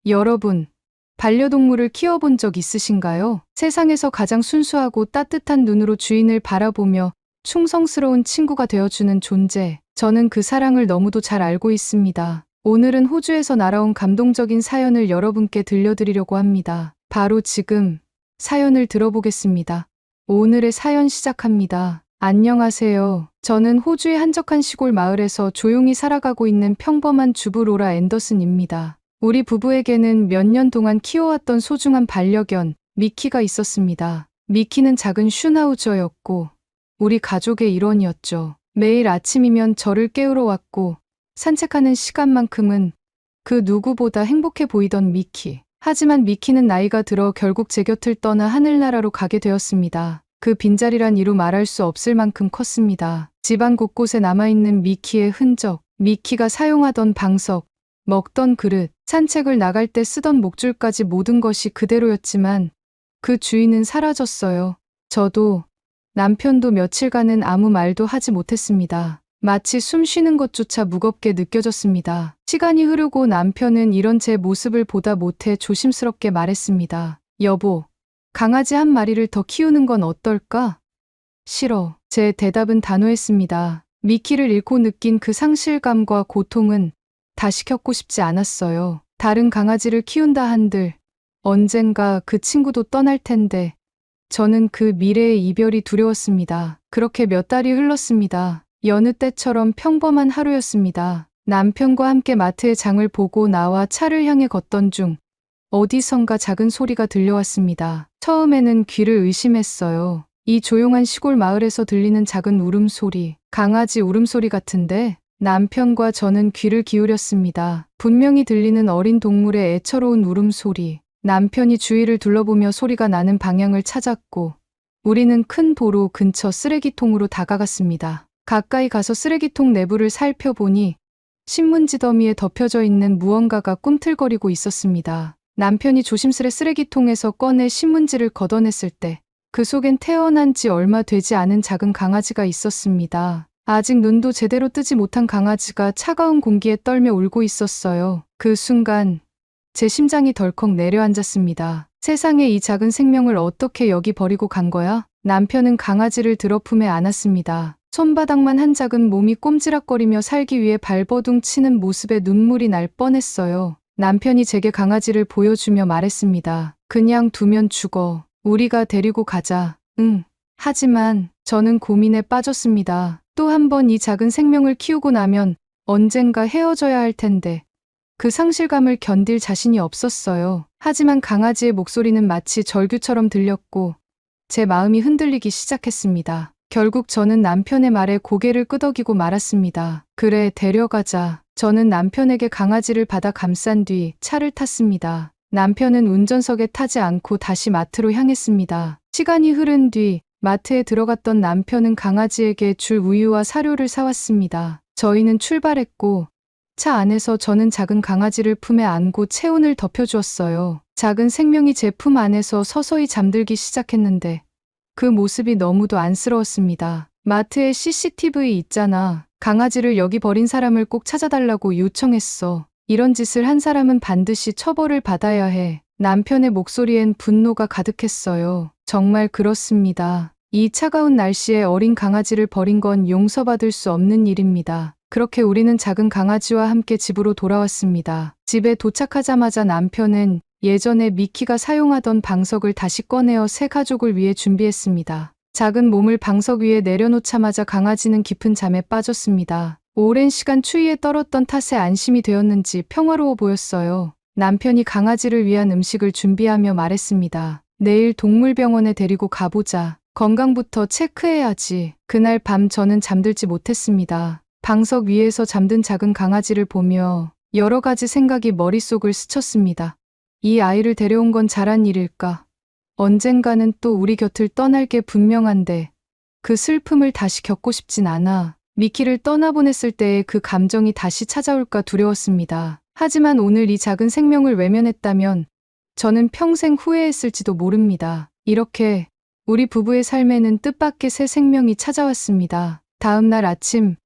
여러분, 반려동물을 키워본 적 있으신가요? 세상에서 가장 순수하고 따뜻한 눈으로 주인을 바라보며 충성스러운 친구가 되어주는 존재. 저는 그 사랑을 너무도 잘 알고 있습니다. 오늘은 호주에서 날아온 감동적인 사연을 여러분께 들려드리려고 합니다. 바로 지금 사연을 들어보겠습니다. 오늘의 사연 시작합니다. 안녕하세요. 저는 호주의 한적한 시골 마을에서 조용히 살아가고 있는 평범한 주부 로라 앤더슨입니다. 우리 부부에게는 몇 년 동안 키워왔던 소중한 반려견, 미키가 있었습니다. 미키는 작은 슈나우저였고 우리 가족의 일원이었죠. 매일 아침이면 저를 깨우러 왔고 산책하는 시간만큼은 그 누구보다 행복해 보이던 미키. 하지만 미키는 나이가 들어 결국 제 곁을 떠나 하늘나라로 가게 되었습니다. 그 빈자리란 이루 말할 수 없을 만큼 컸습니다. 집안 곳곳에 남아있는 미키의 흔적, 미키가 사용하던 방석, 먹던 그릇, 산책을 나갈 때 쓰던 목줄까지 모든 것이 그대로였지만 그 주인은 사라졌어요. 저도 남편도 며칠간은 아무 말도 하지 못했습니다. 마치 숨 쉬는 것조차 무겁게 느껴졌습니다. 시간이 흐르고 남편은 이런 제 모습을 보다 못해 조심스럽게 말했습니다. 여보, 강아지 한 마리를 더 키우는 건 어떨까? 싫어. 제 대답은 단호했습니다. 미키를 잃고 느낀 그 상실감과 고통은 다시 겪고 싶지 않았어요. 다른 강아지를 키운다 한들 언젠가 그 친구도 떠날 텐데 저는 그 미래의 이별이 두려웠습니다. 그렇게 몇 달이 흘렀습니다. 여느 때처럼 평범한 하루였습니다. 남편과 함께 마트에 장을 보고 나와 차를 향해 걷던 중 어디선가 작은 소리가 들려왔습니다. 처음에는 귀를 의심했어요. 이 조용한 시골 마을에서 들리는 작은 울음소리, 강아지 울음소리 같은데 남편과 저는 귀를 기울였습니다. 분명히 들리는 어린 동물의 애처로운 울음소리. 남편이 주위를 둘러보며 소리가 나는 방향을 찾았고 우리는 큰 도로 근처 쓰레기통으로 다가갔습니다. 가까이 가서 쓰레기통 내부를 살펴보니 신문지 더미에 덮여져 있는 무언가가 꿈틀거리고 있었습니다. 남편이 조심스레 쓰레기통에서 꺼내 신문지를 걷어냈을 때 그 속엔 태어난 지 얼마 되지 않은 작은 강아지가 있었습니다. 아직 눈도 제대로 뜨지 못한 강아지가 차가운 공기에 떨며 울고 있었어요. 그 순간 제 심장이 덜컥 내려앉았습니다. 세상에 이 작은 생명을 어떻게 여기 버리고 간 거야? 남편은 강아지를 들어 품에 안았습니다. 손바닥만 한 작은 몸이 꼼지락거리며 살기 위해 발버둥 치는 모습에 눈물이 날 뻔했어요. 남편이 제게 강아지를 보여주며 말했습니다. 그냥 두면 죽어. 우리가 데리고 가자. 응. 하지만 저는 고민에 빠졌습니다. 또 한 번 이 작은 생명을 키우고 나면 언젠가 헤어져야 할 텐데 그 상실감을 견딜 자신이 없었어요. 하지만 강아지의 목소리는 마치 절규처럼 들렸고 제 마음이 흔들리기 시작했습니다. 결국 저는 남편의 말에 고개를 끄덕이고 말았습니다. 그래, 데려가자. 저는 남편에게 강아지를 받아 감싼 뒤 차를 탔습니다. 남편은 운전석에 타지 않고 다시 마트로 향했습니다. 시간이 흐른 뒤 마트에 들어갔던 남편은 강아지에게 줄 우유와 사료를 사왔습니다. 저희는 출발했고 차 안에서 저는 작은 강아지를 품에 안고 체온을 덮여주었어요. 작은 생명이 제 품 안에서 서서히 잠들기 시작했는데 그 모습이 너무도 안쓰러웠습니다. 마트에 CCTV 있잖아. 강아지를 여기 버린 사람을 꼭 찾아달라고 요청했어. 이런 짓을 한 사람은 반드시 처벌을 받아야 해. 남편의 목소리엔 분노가 가득했어요. 정말 그렇습니다. 이 차가운 날씨에 어린 강아지를 버린 건 용서받을 수 없는 일입니다. 그렇게 우리는 작은 강아지와 함께 집으로 돌아왔습니다. 집에 도착하자마자 남편은 예전에 미키가 사용하던 방석을 다시 꺼내어 새 가족을 위해 준비했습니다. 작은 몸을 방석 위에 내려놓자마자 강아지는 깊은 잠에 빠졌습니다. 오랜 시간 추위에 떨었던 탓에 안심이 되었는지 평화로워 보였어요. 남편이 강아지를 위한 음식을 준비하며 말했습니다. 내일 동물병원에 데리고 가보자. 건강부터 체크해야지. 그날 밤 저는 잠들지 못했습니다. 방석 위에서 잠든 작은 강아지를 보며 여러 가지 생각이 머릿속을 스쳤습니다. 이 아이를 데려온 건 잘한 일일까? 언젠가는 또 우리 곁을 떠날 게 분명한데 그 슬픔을 다시 겪고 싶진 않아. 미키를 떠나보냈을 때의 그 감정이 다시 찾아올까 두려웠습니다. 하지만 오늘 이 작은 생명을 외면했다면 저는 평생 후회했을지도 모릅니다. 이렇게 우리 부부의 삶에는 뜻밖의 새 생명이 찾아왔습니다. 다음 날 아침,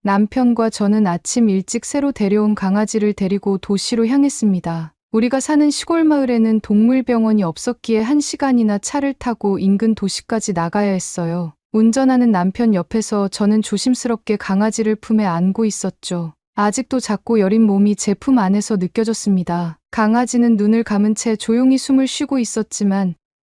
남편과 저는 아침 일찍 새로 데려온 강아지를 데리고 도시로 향했습니다. 우리가 사는 시골 마을에는 동물병원이 없었기에 1시간이나 차를 타고 인근 도시까지 나가야 했어요. 운전하는 남편 옆에서 저는 조심스럽게 강아지를 품에 안고 있었죠. 아직도 작고 여린 몸이 제 품 안에서 느껴졌습니다. 강아지는 눈을 감은 채 조용히 숨을 쉬고 있었지만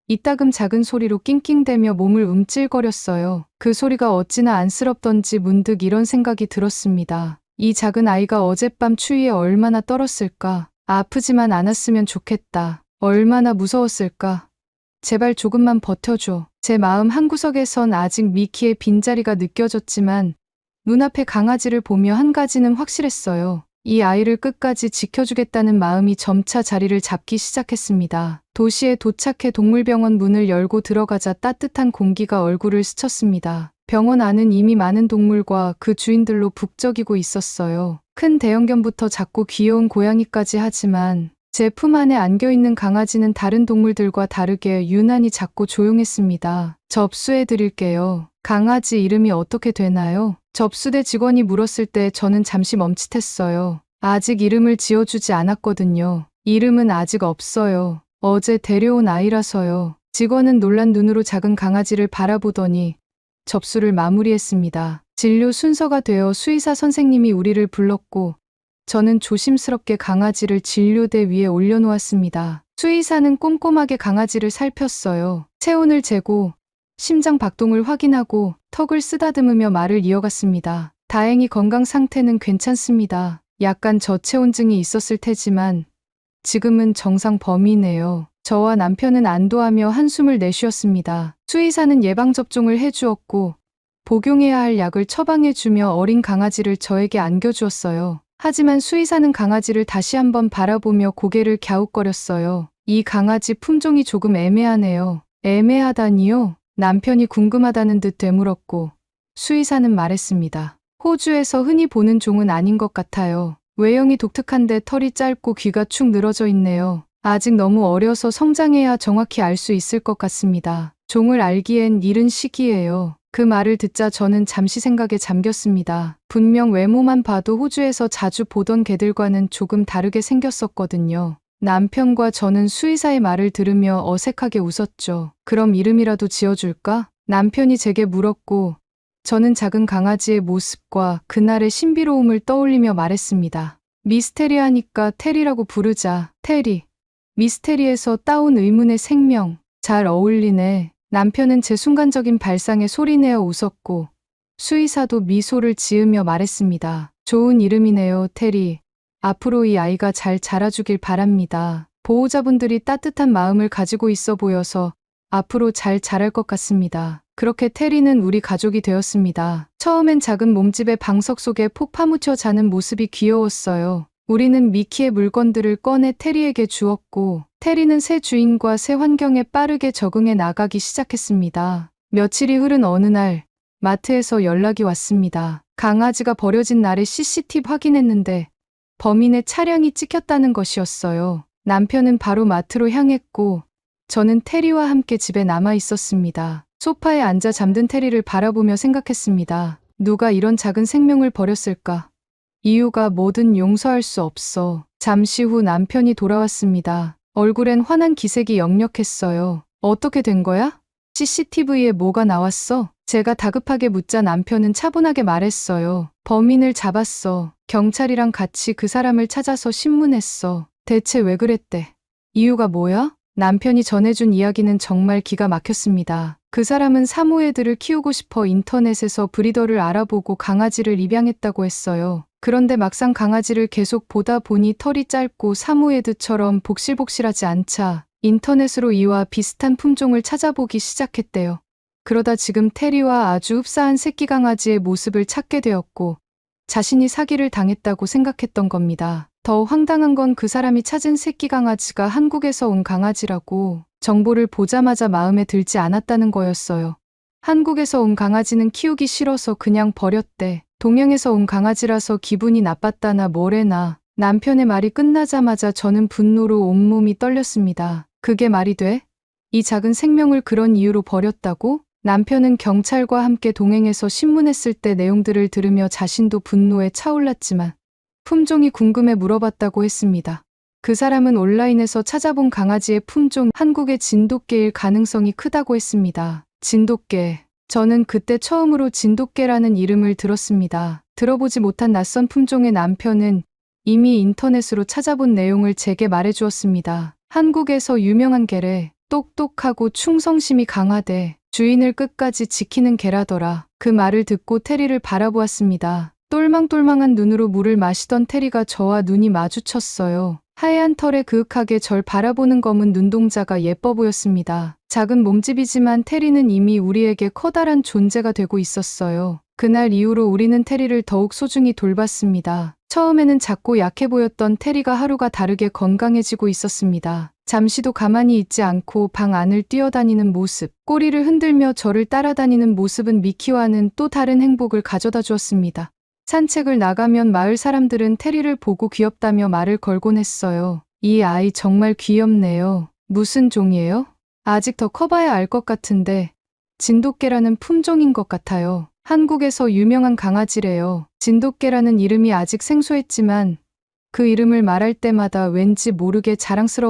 이따금 작은 소리로 낑낑대며 몸을 움찔거렸어요. 그 소리가 어찌나 안쓰럽던지 문득 이런 생각이 들었습니다. 이 작은 아이가 어젯밤 추위에 얼마나 떨었을까? 아프지만 않았으면 좋겠다. 얼마나 무서웠을까? 제발 조금만 버텨줘. 제 마음 한구석에선 아직 미키의 빈자리가 느껴졌지만 눈앞에 강아지를 보며 한 가지는 확실했어요. 이 아이를 끝까지 지켜주겠다는 마음이 점차 자리를 잡기 시작했습니다. 도시에 도착해 동물병원 문을 열고 들어가자 따뜻한 공기가 얼굴을 스쳤습니다. 병원 안은 이미 많은 동물과 그 주인들로 북적이고 있었어요. 큰 대형견부터 작고 귀여운 고양이까지 하지만 제 품 안에 안겨있는 강아지는 다른 동물들과 다르게 유난히 작고 조용했습니다. 접수해 드릴게요. 강아지 이름이 어떻게 되나요? 접수대 직원이 물었을 때 저는 잠시 멈칫했어요. 아직 이름을 지어주지 않았거든요. 이름은 아직 없어요. 어제 데려온 아이라서요. 직원은 놀란 눈으로 작은 강아지를 바라보더니 접수를 마무리했습니다. 진료 순서가 되어 수의사 선생님이 우리를 불렀고 저는 조심스럽게 강아지를 진료대 위에 올려놓았습니다. 수의사는 꼼꼼하게 강아지를 살폈어요. 체온을 재고 심장 박동을 확인하고 턱을 쓰다듬으며 말을 이어갔습니다. 다행히 건강 상태는 괜찮습니다. 약간 저체온증이 있었을 테지만 지금은 정상 범위네요. 저와 남편은 안도하며 한숨을 내쉬었습니다. 수의사는 예방접종을 해주었고 복용해야 할 약을 처방해주며 어린 강아지를 저에게 안겨주었어요. 하지만 수의사는 강아지를 다시 한번 바라보며 고개를 갸웃거렸어요. 이 강아지 품종이 조금 애매하네요. 애매하다니요? 남편이 궁금하다는 듯 되물었고 수의사는 말했습니다. 호주에서 흔히 보는 종은 아닌 것 같아요. 외형이 독특한데 털이 짧고 귀가 축 늘어져 있네요. 아직 너무 어려서 성장해야 정확히 알 수 있을 것 같습니다. 종을 알기엔 이른 시기예요. 그 말을 듣자 저는 잠시 생각에 잠겼습니다. 분명 외모만 봐도 호주에서 자주 보던 개들과는 조금 다르게 생겼었거든요. 남편과 저는 수의사의 말을 들으며 어색하게 웃었죠. 그럼 이름이라도 지어줄까? 남편이 제게 물었고 저는 작은 강아지의 모습과 그날의 신비로움을 떠올리며 말했습니다. 미스테리하니까 테리라고 부르자. 테리. 미스테리에서 따온 의문의 생명. 잘 어울리네. 남편은 제 순간적인 발상에 소리내어 웃었고 수의사도 미소를 지으며 말했습니다. 좋은 이름이네요, 테리. 앞으로 이 아이가 잘 자라주길 바랍니다. 보호자분들이 따뜻한 마음을 가지고 있어 보여서 앞으로 잘 자랄 것 같습니다. 그렇게 테리는 우리 가족이 되었습니다. 처음엔 작은 몸집의 방석 속에 폭 파묻혀 자는 모습이 귀여웠어요. 우리는 미키의 물건들을 꺼내 테리에게 주었고 테리는 새 주인과 새 환경에 빠르게 적응해 나가기 시작했습니다. 며칠이 흐른 어느 날 마트에서 연락이 왔습니다. 강아지가 버려진 날에 CCTV 확인했는데 범인의 차량이 찍혔다는 것이었어요. 남편은 바로 마트로 향했고 저는 테리와 함께 집에 남아 있었습니다. 소파에 앉아 잠든 테리를 바라보며 생각했습니다. 누가 이런 작은 생명을 버렸을까? 이유가 뭐든 용서할 수 없어. 잠시 후 남편이 돌아왔습니다. 얼굴엔 환한 기색이 역력했어요. 어떻게 된 거야? CCTV에 뭐가 나왔어? 제가 다급하게 묻자 남편은 차분하게 말했어요. 범인을 잡았어. 경찰이랑 같이 그 사람을 찾아서 신문했어. 대체 왜 그랬대? 이유가 뭐야? 남편이 전해준 이야기는 정말 기가 막혔습니다. 그 사람은 사모예드를 키우고 싶어 인터넷에서 브리더를 알아보고 강아지를 입양했다고 했어요. 그런데 막상 강아지를 계속 보다 보니 털이 짧고 사모예드처럼 복실복실하지 않자 인터넷으로 이와 비슷한 품종을 찾아보기 시작했대요. 그러다 지금 테리와 아주 흡사한 새끼 강아지의 모습을 찾게 되었고 자신이 사기를 당했다고 생각했던 겁니다. 더 황당한 건 그 사람이 찾은 새끼 강아지가 한국에서 온 강아지라고 정보를 보자마자 마음에 들지 않았다는 거였어요. 한국에서 온 강아지는 키우기 싫어서 그냥 버렸대. 동양에서 온 강아지라서 기분이 나빴다나 뭐래나. 남편의 말이 끝나자마자 저는 분노로 온몸이 떨렸습니다. 그게 말이 돼? 이 작은 생명을 그런 이유로 버렸다고? 남편은 경찰과 함께 동행해서 신문했을 때 내용들을 들으며 자신도 분노에 차올랐지만 품종이 궁금해 물어봤다고 했습니다. 그 사람은 온라인에서 찾아본 강아지의 품종 한국의 진돗개일 가능성이 크다고 했습니다. 진돗개. 저는 그때 처음으로 진돗개라는 이름을 들었습니다. 들어보지 못한 낯선 품종의 남편은 이미 인터넷으로 찾아본 내용을 제게 말해주었습니다. 한국에서 유명한 개래. 똑똑하고 충성심이 강하대. 주인을 끝까지 지키는 개라더라. 그 말을 듣고 테리를 바라보았습니다. 똘망똘망한 눈으로 물을 마시던 테리가 저와 눈이 마주쳤어요. 하얀 털에 그윽하게 절 바라보는 검은 눈동자가 예뻐 보였습니다. 작은 몸집이지만 테리는 이미 우리에게 커다란 존재가 되고 있었어요. 그날 이후로 우리는 테리를 더욱 소중히 돌봤습니다. 처음에는 작고 약해 보였던 테리가 하루가 다르게 건강해지고 있었습니다. 잠시도 가만히 있지 않고 방 안을 뛰어다니는 모습, 꼬리를 흔들며 저를 따라다니는 모습은 미키와는 또 다른 행복을 가져다 주었습니다. 산책을 나가면 마을 사람들은 테리를 보고 귀엽다며 말을 걸곤 했어요. 이 아이 정말 귀엽네요. 무슨 종이에요? 아직 더 커봐야 알 것 같은데 진돗개라는 품종인 것 같아요. 한국에서 유명한 강아지래요. 진돗개라는 이름이 아직 생소했지만 그 이름을 말할 때마다 왠지 모르게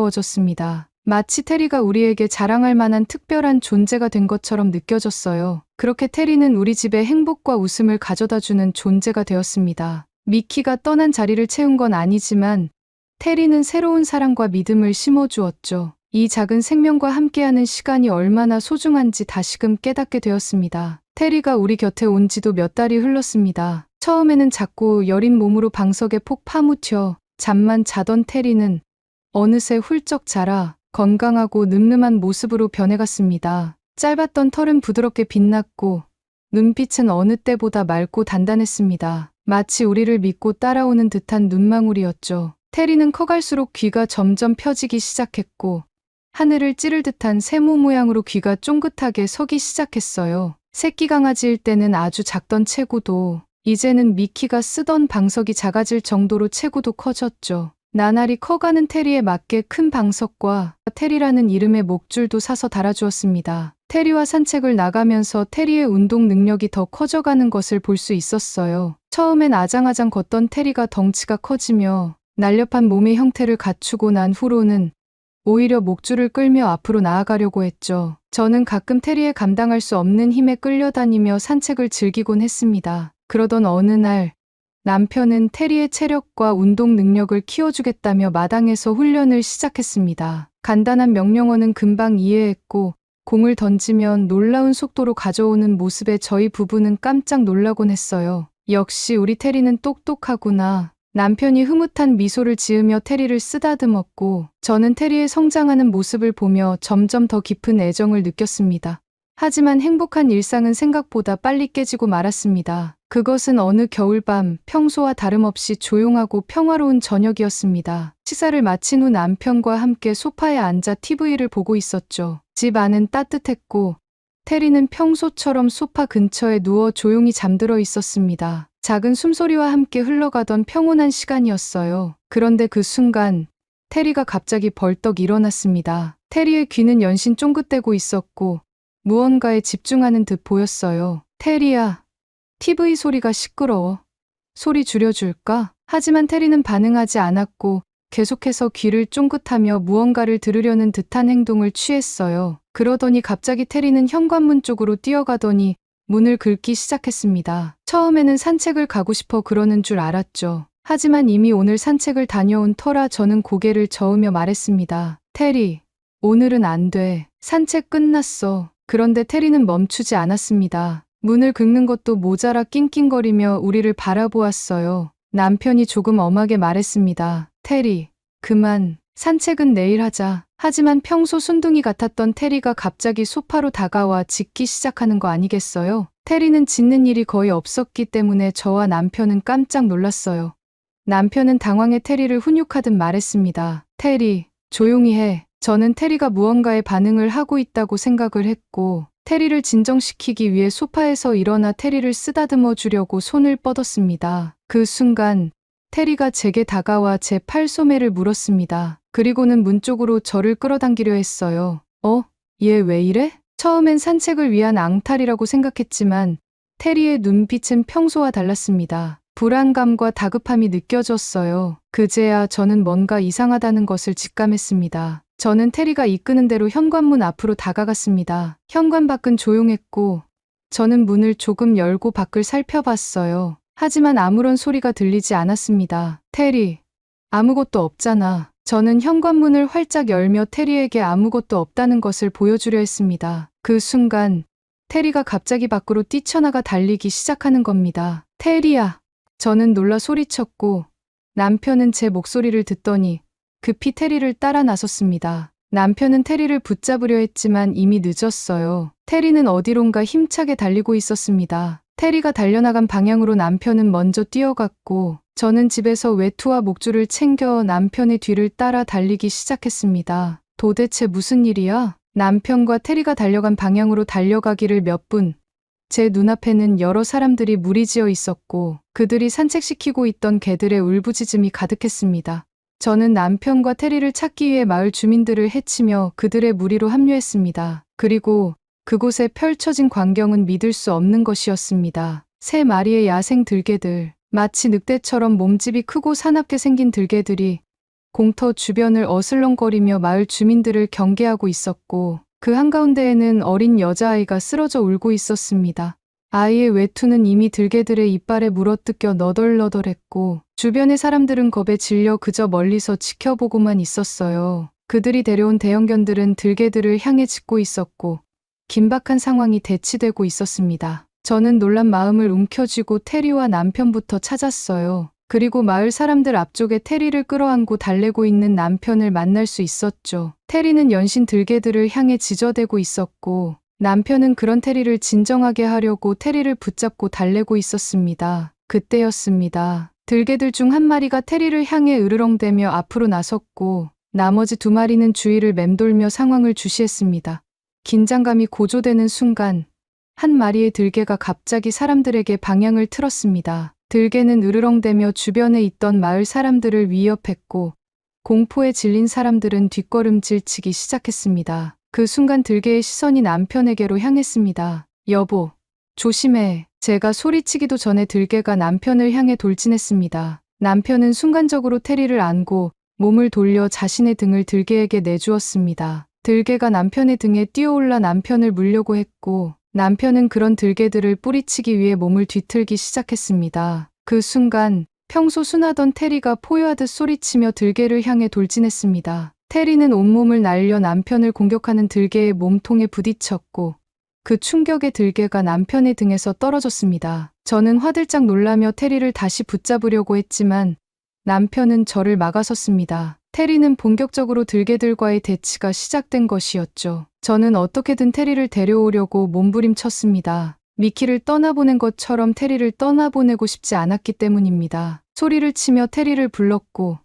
자랑스러워졌습니다. 마치 테리가 우리에게 자랑할 만한 특별한 존재가 된 것처럼 느껴졌어요. 그렇게 테리는 우리 집에 행복과 웃음을 가져다주는 존재가 되었습니다. 미키가 떠난 자리를 채운 건 아니지만 테리는 새로운 사랑과 믿음을 심어주었죠. 이 작은 생명과 함께하는 시간이 얼마나 소중한지 다시금 깨닫게 되었습니다. 테리가 우리 곁에 온 지도 몇 달이 흘렀습니다. 처음에는 작고 여린 몸으로 방석에 폭 파묻혀 잠만 자던 테리는 어느새 훌쩍 자라 건강하고 늠름한 모습으로 변해갔습니다. 짧았던 털은 부드럽게 빛났고 눈빛은 어느 때보다 맑고 단단했습니다. 마치 우리를 믿고 따라오는 듯한 눈망울이었죠. 테리는 커갈수록 귀가 점점 펴지기 시작했고 하늘을 찌를 듯한 세모 모양으로 귀가 쫑긋하게 서기 시작했어요. 새끼 강아지일 때는 아주 작던 체구도 이제는 미키가 쓰던 방석이 작아질 정도로 체구도 커졌죠. 나날이 커가는 테리에 맞게 큰 방석과 테리라는 이름의 목줄도 사서 달아주었습니다. 테리와 산책을 나가면서 테리의 운동 능력이 더 커져가는 것을 볼 수 있었어요. 처음엔 아장아장 걷던 테리가 덩치가 커지며 날렵한 몸의 형태를 갖추고 난 후로는 오히려 목줄을 끌며 앞으로 나아가려고 했죠. 저는 가끔 테리의 감당할 수 없는 힘에 끌려다니며 산책을 즐기곤 했습니다. 그러던 어느 날 남편은 테리의 체력과 운동 능력을 키워주겠다며 마당에서 훈련을 시작했습니다. 간단한 명령어는 금방 이해했고 공을 던지면 놀라운 속도로 가져오는 모습에 저희 부부는 깜짝 놀라곤 했어요. 역시 우리 테리는 똑똑하구나. 남편이 흐뭇한 미소를 지으며 테리를 쓰다듬었고 저는 테리의 성장하는 모습을 보며 점점 더 깊은 애정을 느꼈습니다. 하지만 행복한 일상은 생각보다 빨리 깨지고 말았습니다. 그것은 어느 겨울밤 평소와 다름없이 조용하고 평화로운 저녁이었습니다. 식사를 마친 후 남편과 함께 소파에 앉아 TV를 보고 있었죠. 집 안은 따뜻했고 테리는 평소처럼 소파 근처에 누워 조용히 잠들어 있었습니다. 작은 숨소리와 함께 흘러가던 평온한 시간이었어요. 그런데 그 순간 테리가 갑자기 벌떡 일어났습니다. 테리의 귀는 연신 쫑긋대고 있었고 무언가에 집중하는 듯 보였어요. 테리야, TV 소리가 시끄러워. 소리 줄여줄까? 하지만 테리는 반응하지 않았고 계속해서 귀를 쫑긋하며 무언가를 들으려는 듯한 행동을 취했어요. 그러더니 갑자기 테리는 현관문 쪽으로 뛰어가더니 문을 긁기 시작했습니다. 처음에는 산책을 가고 싶어 그러는 줄 알았죠. 하지만 이미 오늘 산책을 다녀온 터라 저는 고개를 저으며 말했습니다. 테리, 오늘은 안 돼. 산책 끝났어. 그런데 테리는 멈추지 않았습니다. 문을 긁는 것도 모자라 낑낑거리며 우리를 바라보았어요. 남편이 조금 엄하게 말했습니다. 테리, 그만. 산책은 내일 하자. 하지만 평소 순둥이 같았던 테리가 갑자기 소파로 다가와 짖기 시작하는 거 아니겠어요? 테리는 짖는 일이 거의 없었기 때문에 저와 남편은 깜짝 놀랐어요. 남편은 당황해 테리를 훈육하듯 말했습니다. 테리, 조용히 해. 저는 테리가 무언가에 반응을 하고 있다고 생각을 했고 테리를 진정시키기 위해 소파에서 일어나 테리를 쓰다듬어 주려고 손을 뻗었습니다. 그 순간 테리가 제게 다가와 제 팔소매를 물었습니다. 그리고는 문 쪽으로 저를 끌어당기려 했어요. 얘 왜 이래? 처음엔 산책을 위한 앙탈이라고 생각했지만 테리의 눈빛은 평소와 달랐습니다. 불안감과 다급함이 느껴졌어요. 그제야 저는 뭔가 이상하다는 것을 직감했습니다. 저는 테리가 이끄는 대로 현관문 앞으로 다가갔습니다. 현관 밖은 조용했고 저는 문을 조금 열고 밖을 살펴봤어요. 하지만 아무런 소리가 들리지 않았습니다. 테리, 아무것도 없잖아. 저는 현관문을 활짝 열며 테리에게 아무것도 없다는 것을 보여주려 했습니다. 그 순간 테리가 갑자기 밖으로 뛰쳐나가 달리기 시작하는 겁니다. 테리야! 저는 놀라 소리쳤고 남편은 제 목소리를 듣더니 급히 테리를 따라 나섰습니다. 남편은 테리를 붙잡으려 했지만 이미 늦었어요. 테리는 어디론가 힘차게 달리고 있었습니다. 테리가 달려나간 방향으로 남편은 먼저 뛰어갔고 저는 집에서 외투와 목줄을 챙겨 남편의 뒤를 따라 달리기 시작했습니다. 도대체 무슨 일이야? 남편과 테리가 달려간 방향으로 달려가기를 몇 분. 제 눈앞에는 여러 사람들이 무리지어 있었고 그들이 산책시키고 있던 개들의 울부짖음이 가득했습니다. 저는 남편과 테리를 찾기 위해 마을 주민들을 해치며 그들의 무리로 합류했습니다. 그리고 그곳에 펼쳐진 광경은 믿을 수 없는 것이었습니다. 3마리의 야생 들개들, 마치 늑대처럼 몸집이 크고 사납게 생긴 들개들이 공터 주변을 어슬렁거리며 마을 주민들을 경계하고 있었고 그 한가운데에는 어린 여자아이가 쓰러져 울고 있었습니다. 아이의 외투는 이미 들개들의 이빨에 물어뜯겨 너덜너덜했고 주변의 사람들은 겁에 질려 그저 멀리서 지켜보고만 있었어요. 그들이 데려온 대형견들은 들개들을 향해 짖고 있었고 긴박한 상황이 대치되고 있었습니다. 저는 놀란 마음을 움켜쥐고 테리와 남편부터 찾았어요. 그리고 마을 사람들 앞쪽에 테리를 끌어안고 달래고 있는 남편을 만날 수 있었죠. 테리는 연신 들개들을 향해 지저대고 있었고 남편은 그런 테리를 진정하게 하려고 테리를 붙잡고 달래고 있었습니다. 그때였습니다. 들개들 중 한 마리가 테리를 향해 으르렁대며 앞으로 나섰고 나머지 2마리는 주위를 맴돌며 상황을 주시했습니다. 긴장감이 고조되는 순간 한 마리의 들개가 갑자기 사람들에게 방향을 틀었습니다. 들개는 으르렁대며 주변에 있던 마을 사람들을 위협했고 공포에 질린 사람들은 뒷걸음질치기 시작했습니다. 그 순간 들개의 시선이 남편에게로 향했습니다. 여보, 조심해. 제가 소리치기도 전에 들개가 남편을 향해 돌진했습니다. 남편은 순간적으로 테리를 안고 몸을 돌려 자신의 등을 들개에게 내주었습니다. 들개가 남편의 등에 뛰어올라 남편을 물려고 했고 남편은 그런 들개들을 뿌리치기 위해 몸을 뒤틀기 시작했습니다. 그 순간 평소 순하던 테리가 포효하듯 소리치며 들개를 향해 돌진했습니다. 테리는 온몸을 날려 남편을 공격하는 들개의 몸통에 부딪혔고 그 충격에 들개가 남편의 등에서 떨어졌습니다. 저는 화들짝 놀라며 테리를 다시 붙잡으려고 했지만 남편은 저를 막아섰습니다. 테리는 본격적으로 들개들과의 대치가 시작된 것이었죠. 저는 어떻게든 테리를 데려오려고 몸부림쳤습니다. 미키를 떠나보낸 것처럼 테리를 떠나보내고 싶지 않았기 때문입니다. 소리를 치며 테리를 불렀고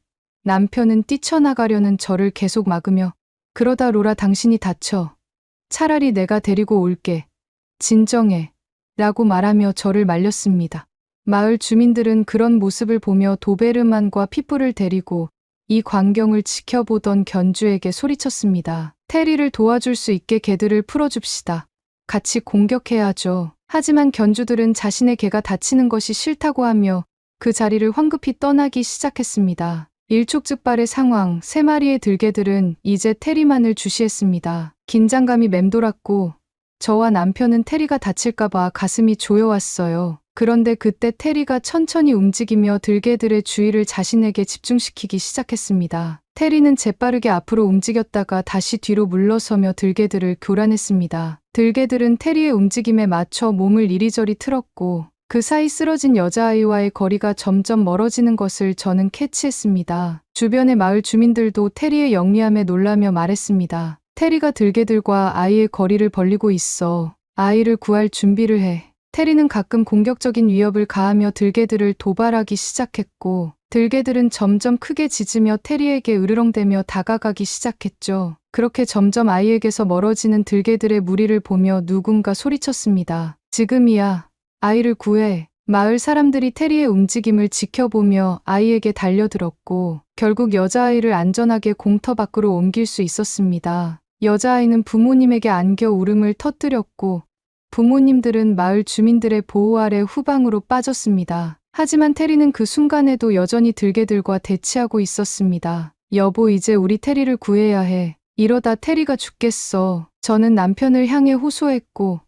남편은 뛰쳐나가려는 저를 계속 막으며 그러다 로라 당신이 다쳐. 차라리 내가 데리고 올게. 진정해. 라고 말하며 저를 말렸습니다. 마을 주민들은 그런 모습을 보며 도베르만과 피플을 데리고 이 광경을 지켜보던 견주에게 소리쳤습니다. 테리를 도와줄 수 있게 개들을 풀어줍시다. 같이 공격해야죠. 하지만 견주들은 자신의 개가 다치는 것이 싫다고 하며 그 자리를 황급히 떠나기 시작했습니다. 일촉즉발의 상황, 3마리의 들개들은 이제 테리만을 주시했습니다. 긴장감이 맴돌았고 저와 남편은 테리가 다칠까봐 가슴이 조여왔어요. 그런데 그때 테리가 천천히 움직이며 들개들의 주의를 자신에게 집중시키기 시작했습니다. 테리는 재빠르게 앞으로 움직였다가 다시 뒤로 물러서며 들개들을 교란했습니다. 들개들은 테리의 움직임에 맞춰 몸을 이리저리 틀었고 그 사이 쓰러진 여자아이와의 거리가 점점 멀어지는 것을 저는 캐치했습니다. 주변의 마을 주민들도 테리의 영리함에 놀라며 말했습니다. 테리가 들개들과 아이의 거리를 벌리고 있어. 아이를 구할 준비를 해. 테리는 가끔 공격적인 위협을 가하며 들개들을 도발하기 시작했고 들개들은 점점 크게 짖으며 테리에게 으르렁대며 다가가기 시작했죠. 그렇게 점점 아이에게서 멀어지는 들개들의 무리를 보며 누군가 소리쳤습니다. 지금이야. 아이를 구해. 마을 사람들이 테리의 움직임을 지켜보며 아이에게 달려들었고 결국 여자아이를 안전하게 공터 밖으로 옮길 수 있었습니다. 여자아이는 부모님에게 안겨 울음을 터뜨렸고 부모님들은 마을 주민들의 보호 아래 후방으로 빠졌습니다. 하지만 테리는 그 순간에도 여전히 들개들과 대치하고 있었습니다. 여보, 이제 우리 테리를 구해야 해. 이러다 테리가 죽겠어. 저는 남편을 향해 호소했고,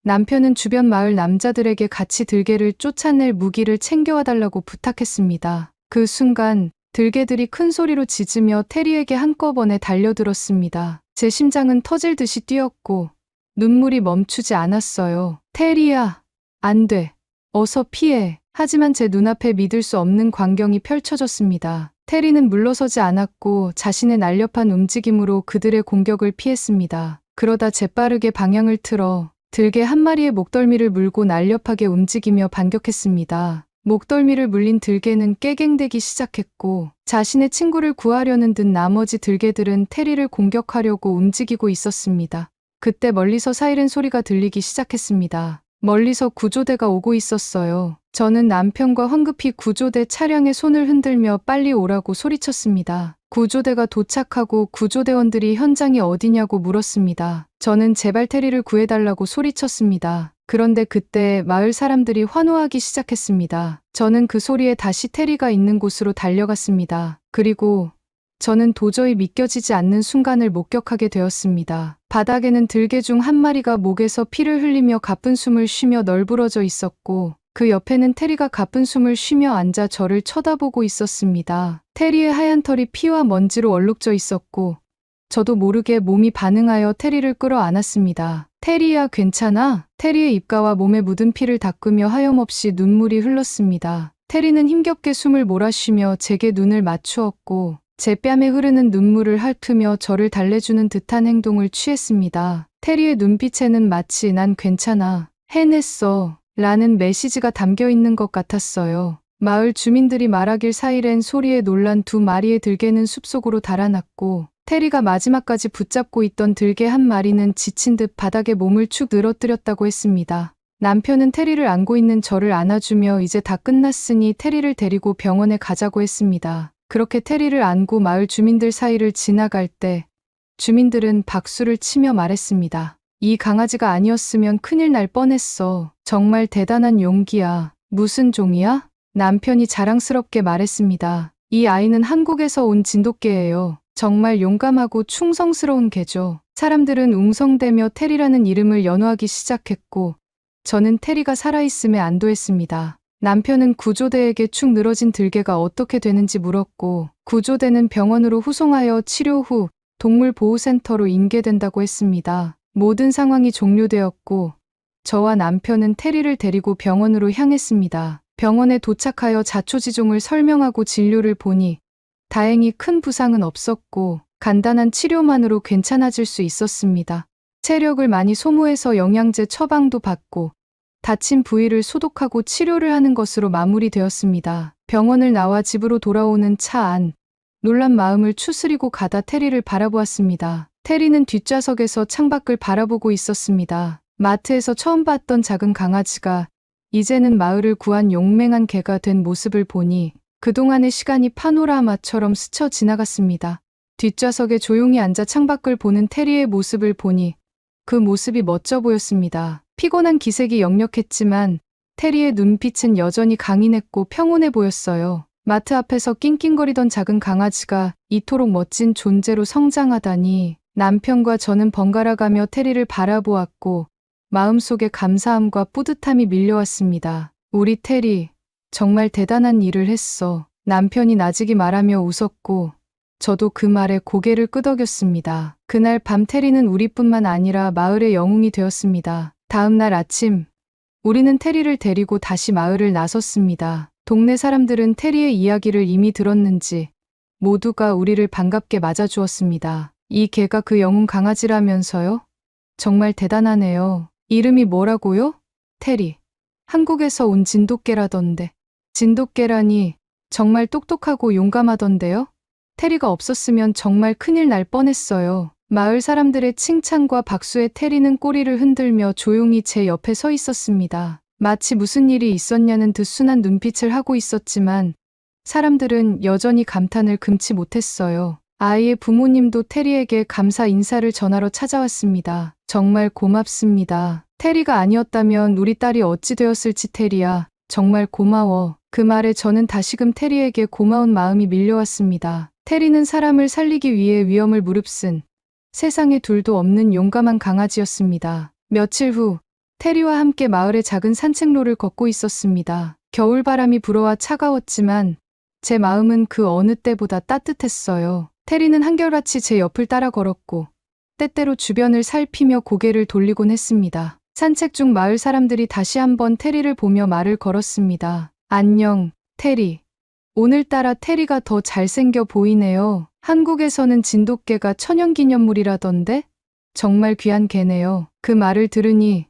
남편은 주변 마을 남자들에게 같이 들개를 쫓아낼 무기를 챙겨와 달라고 부탁했습니다. 그 순간 들개들이 큰 소리로 짖으며 테리에게 한꺼번에 달려들었습니다. 제 심장은 터질 듯이 뛰었고 눈물이 멈추지 않았어요. 테리야, 안 돼. 어서 피해. 하지만 제 눈앞에 믿을 수 없는 광경이 펼쳐졌습니다. 테리는 물러서지 않았고 자신의 날렵한 움직임으로 그들의 공격을 피했습니다. 그러다 재빠르게 방향을 틀어 들개 한 마리의 목덜미를 물고 날렵하게 움직이며 반격했습니다. 목덜미를 물린 들개는 깨갱대기 시작했고 자신의 친구를 구하려는 듯 나머지 들개들은 테리를 공격하려고 움직이고 있었습니다. 그때 멀리서 사이렌 소리가 들리기 시작했습니다. 멀리서 구조대가 오고 있었어요. 저는 남편과 황급히 구조대 차량에 손을 흔들며 빨리 오라고 소리쳤습니다. 구조대가 도착하고 구조대원들이 현장이 어디냐고 물었습니다. 저는 제발 테리를 구해달라고 소리쳤습니다. 그런데 그때 마을 사람들이 환호하기 시작했습니다. 저는 그 소리에 다시 테리가 있는 곳으로 달려갔습니다. 그리고 저는 도저히 믿겨지지 않는 순간을 목격하게 되었습니다. 바닥에는 들개 중 한 마리가 목에서 피를 흘리며 가쁜 숨을 쉬며 널브러져 있었고 그 옆에는 테리가 가쁜 숨을 쉬며 앉아 저를 쳐다보고 있었습니다. 테리의 하얀 털이 피와 먼지로 얼룩져 있었고 저도 모르게 몸이 반응하여 테리를 끌어안았습니다. 테리야, 괜찮아? 테리의 입가와 몸에 묻은 피를 닦으며 하염없이 눈물이 흘렀습니다. 테리는 힘겹게 숨을 몰아쉬며 제게 눈을 맞추었고 제 뺨에 흐르는 눈물을 핥으며 저를 달래주는 듯한 행동을 취했습니다. 테리의 눈빛에는 마치 난 괜찮아, 해냈어 라는 메시지가 담겨 있는 것 같았어요. 마을 주민들이 말하길 사이렌 소리에 놀란 두 마리의 들개는 숲속으로 달아났고 테리가 마지막까지 붙잡고 있던 들개 한 마리는 지친 듯 바닥에 몸을 축 늘어뜨렸다고 했습니다. 남편은 테리를 안고 있는 저를 안아주며 이제 다 끝났으니 테리를 데리고 병원에 가자고 했습니다. 그렇게 테리를 안고 마을 주민들 사이를 지나갈 때 주민들은 박수를 치며 말했습니다. 이 강아지가 아니었으면 큰일 날 뻔했어. 정말 대단한 용기야. 무슨 종이야? 남편이 자랑스럽게 말했습니다. 이 아이는 한국에서 온 진돗개예요. 정말 용감하고 충성스러운 개죠. 사람들은 웅성대며 테리라는 이름을 연호하기 시작했고 저는 테리가 살아있음에 안도했습니다. 남편은 구조대에게 축 늘어진 들개가 어떻게 되는지 물었고 구조대는 병원으로 후송하여 치료 후 동물보호센터로 인계된다고 했습니다. 모든 상황이 종료되었고 저와 남편은 테리를 데리고 병원으로 향했습니다. 병원에 도착하여 자초지종을 설명하고 진료를 보니 다행히 큰 부상은 없었고 간단한 치료만으로 괜찮아질 수 있었습니다. 체력을 많이 소모해서 영양제 처방도 받고 다친 부위를 소독하고 치료를 하는 것으로 마무리되었습니다. 병원을 나와 집으로 돌아오는 차 안, 놀란 마음을 추스리고 가다 테리를 바라보았습니다. 테리는 뒷좌석에서 창밖을 바라보고 있었습니다. 마트에서 처음 봤던 작은 강아지가 이제는 마을을 구한 용맹한 개가 된 모습을 보니 그동안의 시간이 파노라마처럼 스쳐 지나갔습니다. 뒷좌석에 조용히 앉아 창밖을 보는 테리의 모습을 보니 그 모습이 멋져 보였습니다. 피곤한 기색이 역력했지만 테리의 눈빛은 여전히 강인했고 평온해 보였어요. 마트 앞에서 낑낑거리던 작은 강아지가 이토록 멋진 존재로 성장하다니 남편과 저는 번갈아가며 테리를 바라보았고 마음속에 감사함과 뿌듯함이 밀려왔습니다. 우리 테리, 정말 대단한 일을 했어. 남편이 나직이 말하며 웃었고 저도 그 말에 고개를 끄덕였습니다. 그날 밤 테리는 우리뿐만 아니라 마을의 영웅이 되었습니다. 다음 날 아침, 우리는 테리를 데리고 다시 마을을 나섰습니다. 동네 사람들은 테리의 이야기를 이미 들었는지 모두가 우리를 반갑게 맞아주었습니다. 이 개가 그 영웅 강아지라면서요? 정말 대단하네요. 이름이 뭐라고요? 테리. 한국에서 온 진돗개라던데. 진돗개라니 정말 똑똑하고 용감하던데요? 테리가 없었으면 정말 큰일 날 뻔했어요. 마을 사람들의 칭찬과 박수에 테리는 꼬리를 흔들며 조용히 제 옆에 서 있었습니다. 마치 무슨 일이 있었냐는 듯 순한 눈빛을 하고 있었지만 사람들은 여전히 감탄을 금치 못했어요. 아이의 부모님도 테리에게 감사 인사를 전하러 찾아왔습니다. 정말 고맙습니다. 테리가 아니었다면 우리 딸이 어찌 되었을지 테리야. 정말 고마워. 그 말에 저는 다시금 테리에게 고마운 마음이 밀려왔습니다. 테리는 사람을 살리기 위해 위험을 무릅쓴 세상에 둘도 없는 용감한 강아지였습니다. 며칠 후 테리와 함께 마을의 작은 산책로를 걷고 있었습니다. 겨울바람이 불어와 차가웠지만 제 마음은 그 어느 때보다 따뜻했어요. 테리는 한결같이 제 옆을 따라 걸었고 때때로 주변을 살피며 고개를 돌리곤 했습니다. 산책 중 마을 사람들이 다시 한번 테리를 보며 말을 걸었습니다. 안녕, 테리. 오늘따라 테리가 더 잘생겨 보이네요. 한국에서는 진돗개가 천연기념물이라던데? 정말 귀한 개네요. 그 말을 들으니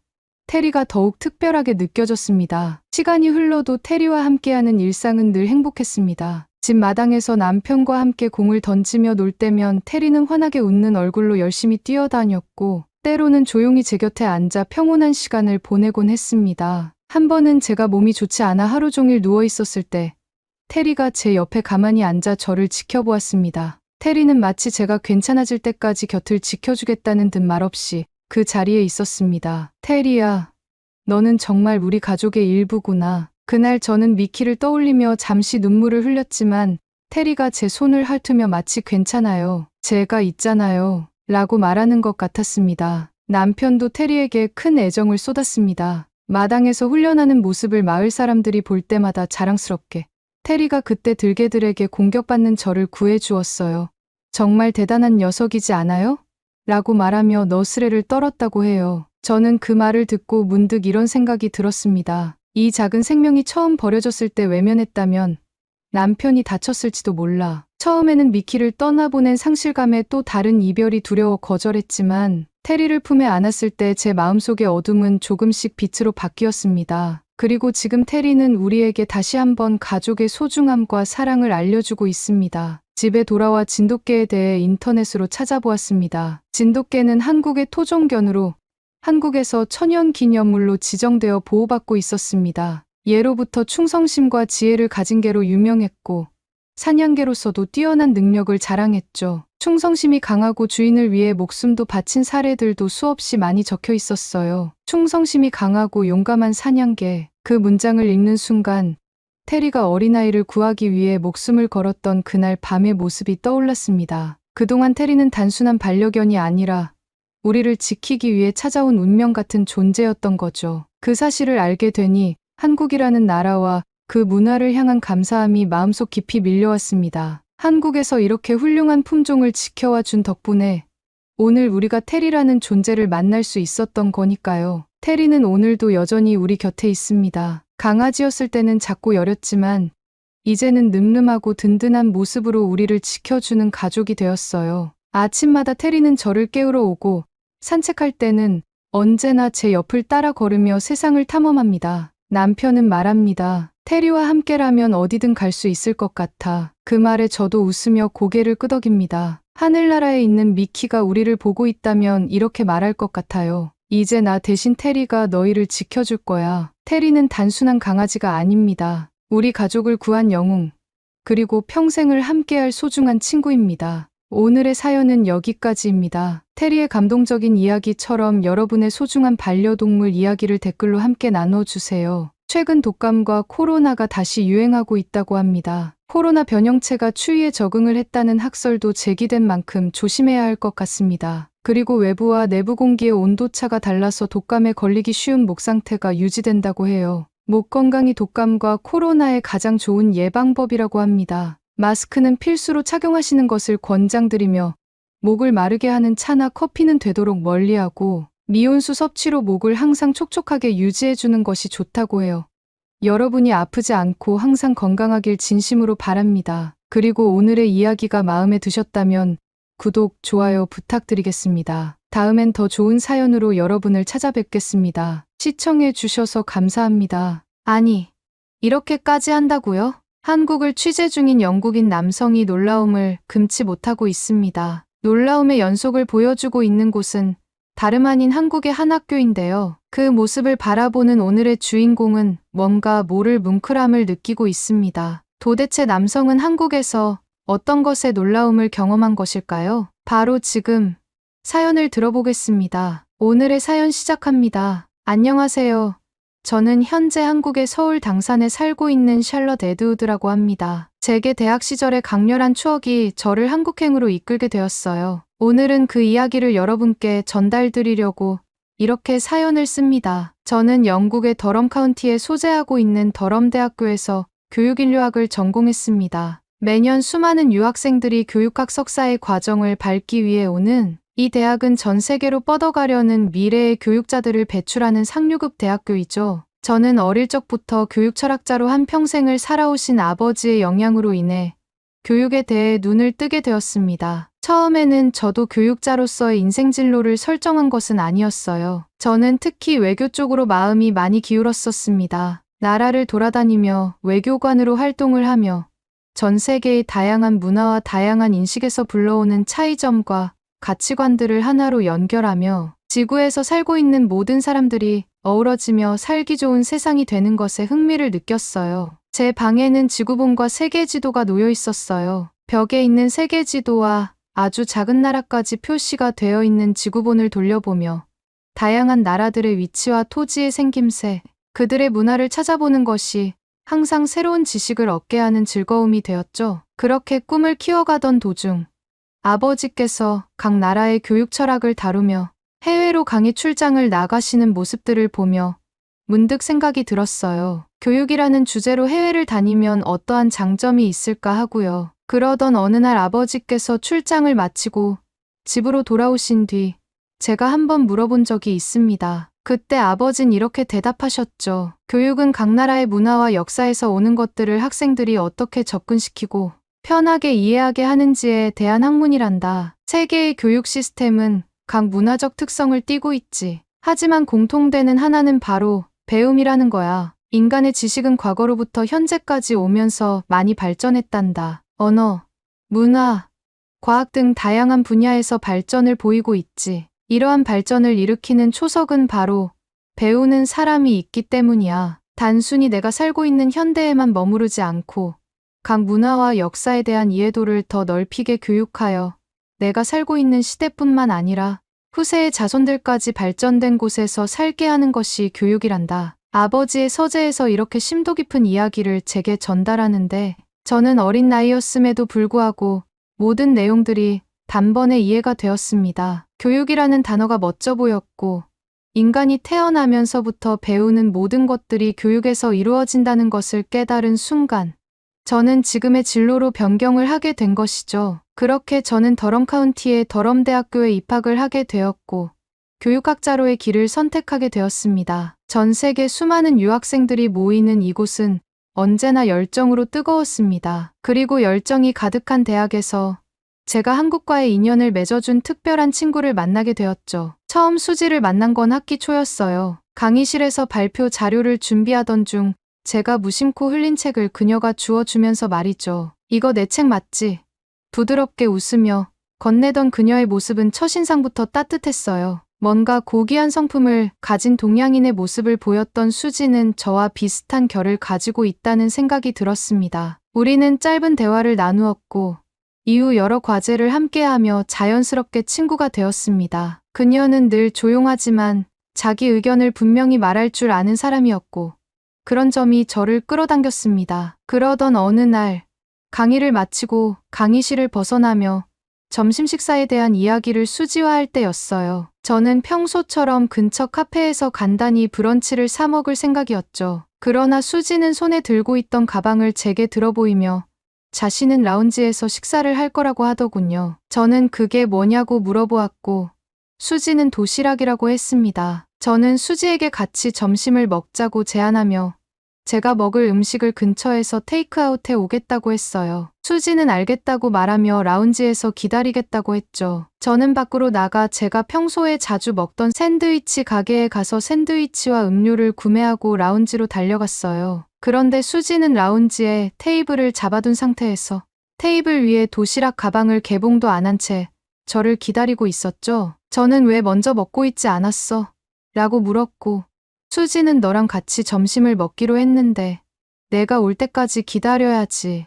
테리가 더욱 특별하게 느껴졌습니다. 시간이 흘러도 테리와 함께하는 일상은 늘 행복했습니다. 집 마당에서 남편과 함께 공을 던지며 놀 때면 테리는 환하게 웃는 얼굴로 열심히 뛰어다녔고 때로는 조용히 제 곁에 앉아 평온한 시간을 보내곤 했습니다. 한 번은 제가 몸이 좋지 않아 하루 종일 누워 있었을 때 테리가 제 옆에 가만히 앉아 저를 지켜보았습니다. 테리는 마치 제가 괜찮아질 때까지 곁을 지켜주겠다는 듯 말없이 그 자리에 있었습니다. 테리야, 너는 정말 우리 가족의 일부구나. 그날 저는 미키를 떠올리며 잠시 눈물을 흘렸지만 테리가 제 손을 핥으며 마치 괜찮아요. 제가 있잖아요. 라고 말하는 것 같았습니다. 남편도 테리에게 큰 애정을 쏟았습니다. 마당에서 훈련하는 모습을 마을 사람들이 볼 때마다 자랑스럽게 테리가 그때 들개들에게 공격받는 저를 구해주었어요. 정말 대단한 녀석이지 않아요? 라고 말하며 너스레를 떨었다고 해요. 저는 그 말을 듣고 문득 이런 생각이 들었습니다. 이 작은 생명이 처음 버려졌을 때 외면했다면 남편이 다쳤을지도 몰라. 처음에는 미키를 떠나보낸 상실감에 또 다른 이별이 두려워 거절했지만 테리를 품에 안았을 때 제 마음속의 어둠은 조금씩 빛으로 바뀌었습니다. 그리고 지금 테리는 우리에게 다시 한번 가족의 소중함과 사랑을 알려주고 있습니다. 집에 돌아와 진돗개에 대해 인터넷으로 찾아보았습니다. 진돗개는 한국의 토종견으로 한국에서 천연기념물로 지정되어 보호받고 있었습니다. 예로부터 충성심과 지혜를 가진 개로 유명했고 사냥개로서도 뛰어난 능력을 자랑했죠. 충성심이 강하고 주인을 위해 목숨도 바친 사례들도 수없이 많이 적혀 있었어요. 충성심이 강하고 용감한 사냥개. 그 문장을 읽는 순간 테리가 어린아이를 구하기 위해 목숨을 걸었던 그날 밤의 모습이 떠올랐습니다. 그동안 테리는 단순한 반려견이 아니라 우리를 지키기 위해 찾아온 운명 같은 존재였던 거죠. 그 사실을 알게 되니 한국이라는 나라와 그 문화를 향한 감사함이 마음속 깊이 밀려왔습니다. 한국에서 이렇게 훌륭한 품종을 지켜와 준 덕분에 오늘 우리가 테리라는 존재를 만날 수 있었던 거니까요. 테리는 오늘도 여전히 우리 곁에 있습니다. 강아지였을 때는 작고 여렸지만 이제는 늠름하고 든든한 모습으로 우리를 지켜주는 가족이 되었어요. 아침마다 테리는 저를 깨우러 오고 산책할 때는 언제나 제 옆을 따라 걸으며 세상을 탐험합니다. 남편은 말합니다. 테리와 함께라면 어디든 갈 수 있을 것 같아. 그 말에 저도 웃으며 고개를 끄덕입니다. 하늘나라에 있는 미키가 우리를 보고 있다면 이렇게 말할 것 같아요. 이제 나 대신 테리가 너희를 지켜줄 거야. 테리는 단순한 강아지가 아닙니다. 우리 가족을 구한 영웅, 그리고 평생을 함께할 소중한 친구입니다. 오늘의 사연은 여기까지입니다. 테리의 감동적인 이야기처럼 여러분의 소중한 반려동물 이야기를 댓글로 함께 나눠주세요. 최근 독감과 코로나가 다시 유행하고 있다고 합니다. 코로나 변형체가 추위에 적응을 했다는 학설도 제기된 만큼 조심해야 할 것 같습니다. 그리고 외부와 내부 공기의 온도차가 달라서 독감에 걸리기 쉬운 목 상태가 유지된다고 해요. 목 건강이 독감과 코로나의 가장 좋은 예방법이라고 합니다. 마스크는 필수로 착용하시는 것을 권장드리며 목을 마르게 하는 차나 커피는 되도록 멀리하고 미온수 섭취로 목을 항상 촉촉하게 유지해주는 것이 좋다고 해요. 여러분이 아프지 않고 항상 건강하길 진심으로 바랍니다. 그리고 오늘의 이야기가 마음에 드셨다면 구독, 좋아요 부탁드리겠습니다. 다음엔 더 좋은 사연으로 여러분을 찾아뵙겠습니다. 시청해 주셔서 감사합니다. 아니, 이렇게까지 한다고요? 한국을 취재 중인 영국인 남성이 놀라움을 금치 못하고 있습니다. 놀라움의 연속을 보여주고 있는 곳은 다름 아닌 한국의 한 학교인데요. 그 모습을 바라보는 오늘의 주인공은 뭔가 모를 뭉클함을 느끼고 있습니다. 도대체 남성은 한국에서 어떤 것에 놀라움을 경험한 것일까요? 바로 지금 사연을 들어보겠습니다. 오늘의 사연 시작합니다. 안녕하세요. 저는 현재 한국의 서울 당산에 살고 있는 샬럿 에드우드라고 합니다. 제게 대학 시절의 강렬한 추억이 저를 한국행으로 이끌게 되었어요. 오늘은 그 이야기를 여러분께 전달드리려고 이렇게 사연을 씁니다. 저는 영국의 더럼 카운티에 소재하고 있는 더럼 대학교에서 교육인류학을 전공했습니다. 매년 수많은 유학생들이 교육학 석사의 과정을 밟기 위해 오는 이 대학은 전 세계로 뻗어가려는 미래의 교육자들을 배출하는 상류급 대학교이죠. 저는 어릴 적부터 교육 철학자로 한평생을 살아오신 아버지의 영향으로 인해 교육에 대해 눈을 뜨게 되었습니다. 처음에는 저도 교육자로서의 인생 진로를 설정한 것은 아니었어요. 저는 특히 외교 쪽으로 마음이 많이 기울었었습니다. 나라를 돌아다니며 외교관으로 활동을 하며 전 세계의 다양한 문화와 다양한 인식에서 불러오는 차이점과 가치관들을 하나로 연결하며 지구에서 살고 있는 모든 사람들이 어우러지며 살기 좋은 세상이 되는 것에 흥미를 느꼈어요. 제 방에는 지구본과 세계 지도가 놓여 있었어요. 벽에 있는 세계 지도와 아주 작은 나라까지 표시가 되어 있는 지구본을 돌려보며 다양한 나라들의 위치와 토지의 생김새, 그들의 문화를 찾아보는 것이 항상 새로운 지식을 얻게 하는 즐거움이 되었죠. 그렇게 꿈을 키워가던 도중 아버지께서 각 나라의 교육 철학을 다루며 해외로 강의 출장을 나가시는 모습들을 보며 문득 생각이 들었어요. 교육이라는 주제로 해외를 다니면 어떠한 장점이 있을까 하고요. 그러던 어느 날 아버지께서 출장을 마치고 집으로 돌아오신 뒤 제가 한번 물어본 적이 있습니다. 그때 아버진 이렇게 대답하셨죠. 교육은 각 나라의 문화와 역사에서 오는 것들을 학생들이 어떻게 접근시키고 편하게 이해하게 하는지에 대한 학문이란다. 세계의 교육 시스템은 각 문화적 특성을 띠고 있지. 하지만 공통되는 하나는 바로 배움이라는 거야. 인간의 지식은 과거로부터 현재까지 오면서 많이 발전했단다. 언어, 문화, 과학 등 다양한 분야에서 발전을 보이고 있지. 이러한 발전을 일으키는 초석은 바로 배우는 사람이 있기 때문이야. 단순히 내가 살고 있는 현대에만 머무르지 않고 각 문화와 역사에 대한 이해도를 더 넓히게 교육하여 내가 살고 있는 시대뿐만 아니라 후세의 자손들까지 발전된 곳에서 살게 하는 것이 교육이란다. 아버지의 서재에서 이렇게 심도 깊은 이야기를 제게 전달하는데 저는 어린 나이였음에도 불구하고 모든 내용들이 단번에 이해가 되었습니다. 교육이라는 단어가 멋져 보였고 인간이 태어나면서부터 배우는 모든 것들이 교육에서 이루어진다는 것을 깨달은 순간 저는 지금의 진로로 변경을 하게 된 것이죠. 그렇게 저는 더럼 카운티의 더럼 대학교에 입학을 하게 되었고 교육학자로의 길을 선택하게 되었습니다. 전 세계 수많은 유학생들이 모이는 이곳은 언제나 열정으로 뜨거웠습니다. 그리고 열정이 가득한 대학에서 제가 한국과의 인연을 맺어준 특별한 친구를 만나게 되었죠. 처음 수지를 만난 건 학기 초였어요. 강의실에서 발표 자료를 준비하던 중 제가 무심코 흘린 책을 그녀가 주워주면서 말이죠. 이거 내 책 맞지? 부드럽게 웃으며 건네던 그녀의 모습은 첫인상부터 따뜻했어요. 뭔가 고귀한 성품을 가진 동양인의 모습을 보였던 수지는 저와 비슷한 결을 가지고 있다는 생각이 들었습니다. 우리는 짧은 대화를 나누었고 이후 여러 과제를 함께하며 자연스럽게 친구가 되었습니다. 그녀는 늘 조용하지만 자기 의견을 분명히 말할 줄 아는 사람이었고 그런 점이 저를 끌어당겼습니다. 그러던 어느 날 강의를 마치고 강의실을 벗어나며 점심 식사에 대한 이야기를 수지화할 때였어요. 저는 평소처럼 근처 카페에서 간단히 브런치를 사 먹을 생각이었죠. 그러나 수지는 손에 들고 있던 가방을 제게 들어보이며 자신은 라운지에서 식사를 할 거라고 하더군요. 저는 그게 뭐냐고 물어보았고 수지는 도시락이라고 했습니다. 저는 수지에게 같이 점심을 먹자고 제안하며 제가 먹을 음식을 근처에서 테이크아웃해 오겠다고 했어요. 수지는 알겠다고 말하며 라운지에서 기다리겠다고 했죠. 저는 밖으로 나가 제가 평소에 자주 먹던 샌드위치 가게에 가서 샌드위치와 음료를 구매하고 라운지로 달려갔어요. 그런데 수지는 라운지에 테이블을 잡아둔 상태에서 테이블 위에 도시락 가방을 개봉도 안 한 채 저를 기다리고 있었죠. 저는 왜 먼저 먹고 있지 않았어? 라고 물었고 수지는 너랑 같이 점심을 먹기로 했는데 내가 올 때까지 기다려야지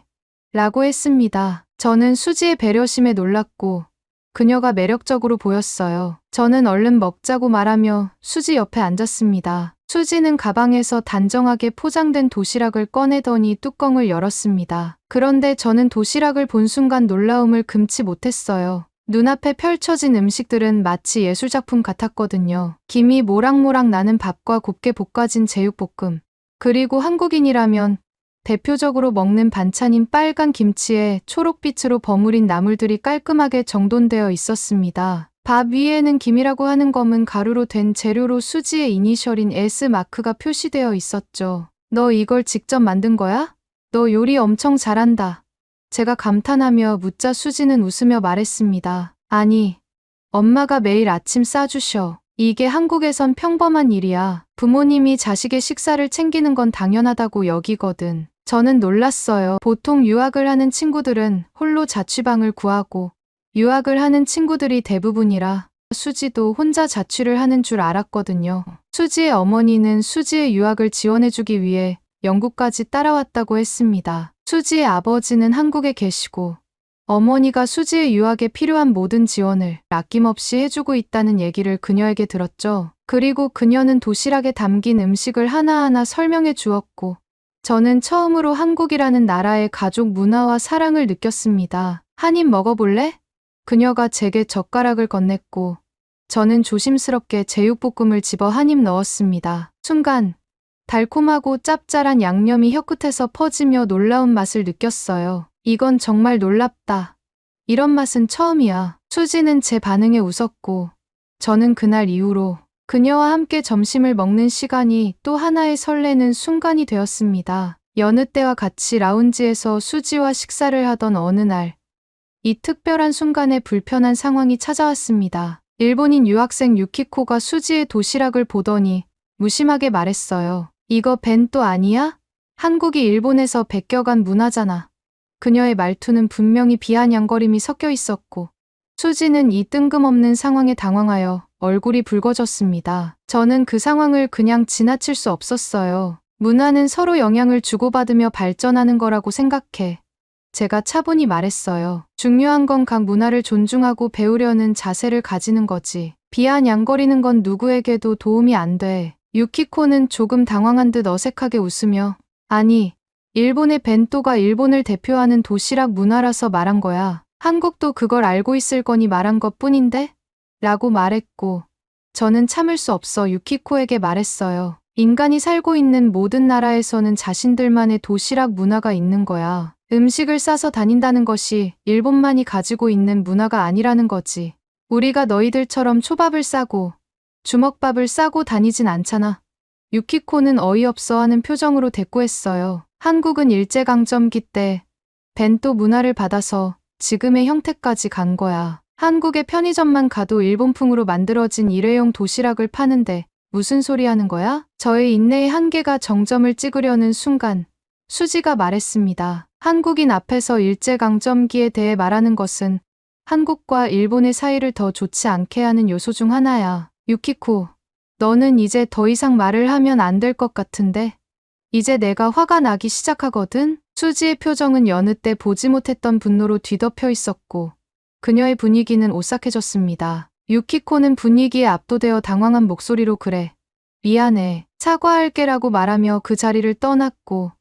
라고 했습니다. 저는 수지의 배려심에 놀랐고 그녀가 매력적으로 보였어요. 저는 얼른 먹자고 말하며 수지 옆에 앉았습니다. 수지는 가방에서 단정하게 포장된 도시락을 꺼내더니 뚜껑을 열었습니다. 그런데 저는 도시락을 본 순간 놀라움을 금치 못했어요. 눈앞에 펼쳐진 음식들은 마치 예술작품 같았거든요. 김이 모락모락 나는 밥과 곱게 볶아진 제육볶음. 그리고 한국인이라면 대표적으로 먹는 반찬인 빨간 김치에 초록빛으로 버무린 나물들이 깔끔하게 정돈되어 있었습니다. 밥 위에는 김이라고 하는 검은 가루로 된 재료로 수지의 이니셜인 S 마크가 표시되어 있었죠. 너 이걸 직접 만든 거야? 너 요리 엄청 잘한다. 제가 감탄하며 묻자 수지는 웃으며 말했습니다. 아니, 엄마가 매일 아침 싸주셔. 이게 한국에선 평범한 일이야. 부모님이 자식의 식사를 챙기는 건 당연하다고 여기거든. 저는 놀랐어요. 보통 유학을 하는 친구들은 홀로 자취방을 구하고 유학을 하는 친구들이 대부분이라 수지도 혼자 자취를 하는 줄 알았거든요. 수지의 어머니는 수지의 유학을 지원해주기 위해 영국까지 따라왔다고 했습니다. 수지의 아버지는 한국에 계시고 어머니가 수지의 유학에 필요한 모든 지원을 아낌없이 해주고 있다는 얘기를 그녀에게 들었죠. 그리고 그녀는 도시락에 담긴 음식을 하나하나 설명해 주었고 저는 처음으로 한국이라는 나라의 가족 문화와 사랑을 느꼈습니다. 한 입 먹어볼래? 그녀가 제게 젓가락을 건넸고 저는 조심스럽게 제육볶음을 집어 한 입 넣었습니다. 순간 달콤하고 짭짤한 양념이 혀끝에서 퍼지며 놀라운 맛을 느꼈어요. 이건 정말 놀랍다. 이런 맛은 처음이야. 수지는 제 반응에 웃었고 저는 그날 이후로 그녀와 함께 점심을 먹는 시간이 또 하나의 설레는 순간이 되었습니다. 여느 때와 같이 라운지에서 수지와 식사를 하던 어느 날, 이 특별한 순간에 불편한 상황이 찾아왔습니다. 일본인 유학생 유키코가 수지의 도시락을 보더니 무심하게 말했어요. 이거 벤또 아니야? 한국이 일본에서 베껴간 문화잖아. 그녀의 말투는 분명히 비아냥거림이 섞여 있었고 수지는 이 뜬금없는 상황에 당황하여 얼굴이 붉어졌습니다. 저는 그 상황을 그냥 지나칠 수 없었어요. 문화는 서로 영향을 주고받으며 발전하는 거라고 생각해. 제가 차분히 말했어요. 중요한 건 각 문화를 존중하고 배우려는 자세를 가지는 거지. 비아냥거리는 건 누구에게도 도움이 안 돼. 유키코는 조금 당황한 듯 어색하게 웃으며 아니, 일본의 벤또가 일본을 대표하는 도시락 문화라서 말한 거야. 한국도 그걸 알고 있을 거니 말한 것 뿐인데? 라고 말했고 저는 참을 수 없어 유키코에게 말했어요. 인간이 살고 있는 모든 나라에서는 자신들만의 도시락 문화가 있는 거야. 음식을 싸서 다닌다는 것이 일본만이 가지고 있는 문화가 아니라는 거지. 우리가 너희들처럼 초밥을 싸고 주먹밥을 싸고 다니진 않잖아. 유키코는 어이없어하는 표정으로 대꾸했어요. 한국은 일제강점기 때 벤또 문화를 받아서 지금의 형태까지 간 거야. 한국의 편의점만 가도 일본풍으로 만들어진 일회용 도시락을 파는데 무슨 소리 하는 거야? 저의 인내의 한계가 정점을 찍으려는 순간 수지가 말했습니다. 한국인 앞에서 일제강점기에 대해 말하는 것은 한국과 일본의 사이를 더 좋지 않게 하는 요소 중 하나야. 유키코, 너는 이제 더 이상 말을 하면 안 될 것 같은데? 이제 내가 화가 나기 시작하거든? 수지의 표정은 여느 때 보지 못했던 분노로 뒤덮여 있었고 그녀의 분위기는 오싹해졌습니다. 유키코는 분위기에 압도되어 당황한 목소리로 그래. 미안해. 사과할게라고 말하며 그 자리를 떠났고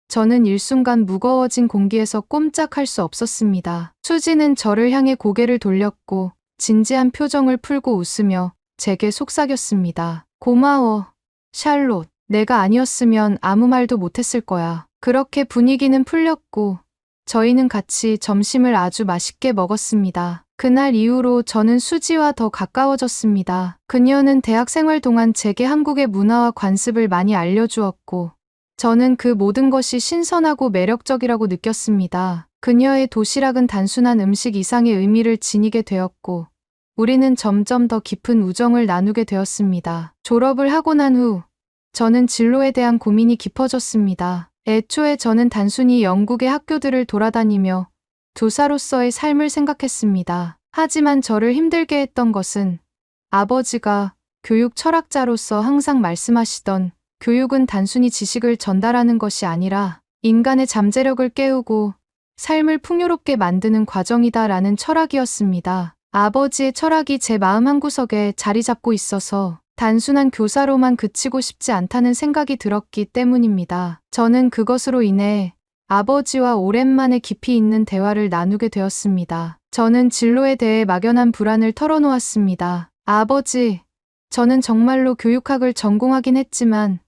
저는 일순간 무거워진 공기에서 꼼짝할 수 없었습니다. 수지는 저를 향해 고개를 돌렸고 진지한 표정을 풀고 웃으며 제게 속삭였습니다. 고마워, 샬롯. 내가 아니었으면 아무 말도 못했을 거야. 그렇게 분위기는 풀렸고 저희는 같이 점심을 아주 맛있게 먹었습니다. 그날 이후로 저는 수지와 더 가까워졌습니다. 그녀는 대학 생활 동안 제게 한국의 문화와 관습을 많이 알려주었고 저는 그 모든 것이 신선하고 매력적이라고 느꼈습니다. 그녀의 도시락은 단순한 음식 이상의 의미를 지니게 되었고 우리는 점점 더 깊은 우정을 나누게 되었습니다. 졸업을 하고 난 후 저는 진로에 대한 고민이 깊어졌습니다. 애초에 저는 단순히 영국의 학교들을 돌아다니며 교사로서의 삶을 생각했습니다. 하지만 저를 힘들게 했던 것은 아버지가 교육 철학자로서 항상 말씀하시던 교육은 단순히 지식을 전달하는 것이 아니라 인간의 잠재력을 깨우고 삶을 풍요롭게 만드는 과정이다라는 철학이었습니다. 아버지의 철학이 제 마음 한구석에 자리 잡고 있어서 단순한 교사로만 그치고 싶지 않다는 생각이 들었기 때문입니다. 저는 그것으로 인해 아버지와 오랜만에 깊이 있는 대화를 나누게 되었습니다. 저는 진로에 대해 막연한 불안을 털어놓았습니다. 아버지, 저는 정말로 교육학을 전공하긴 했지만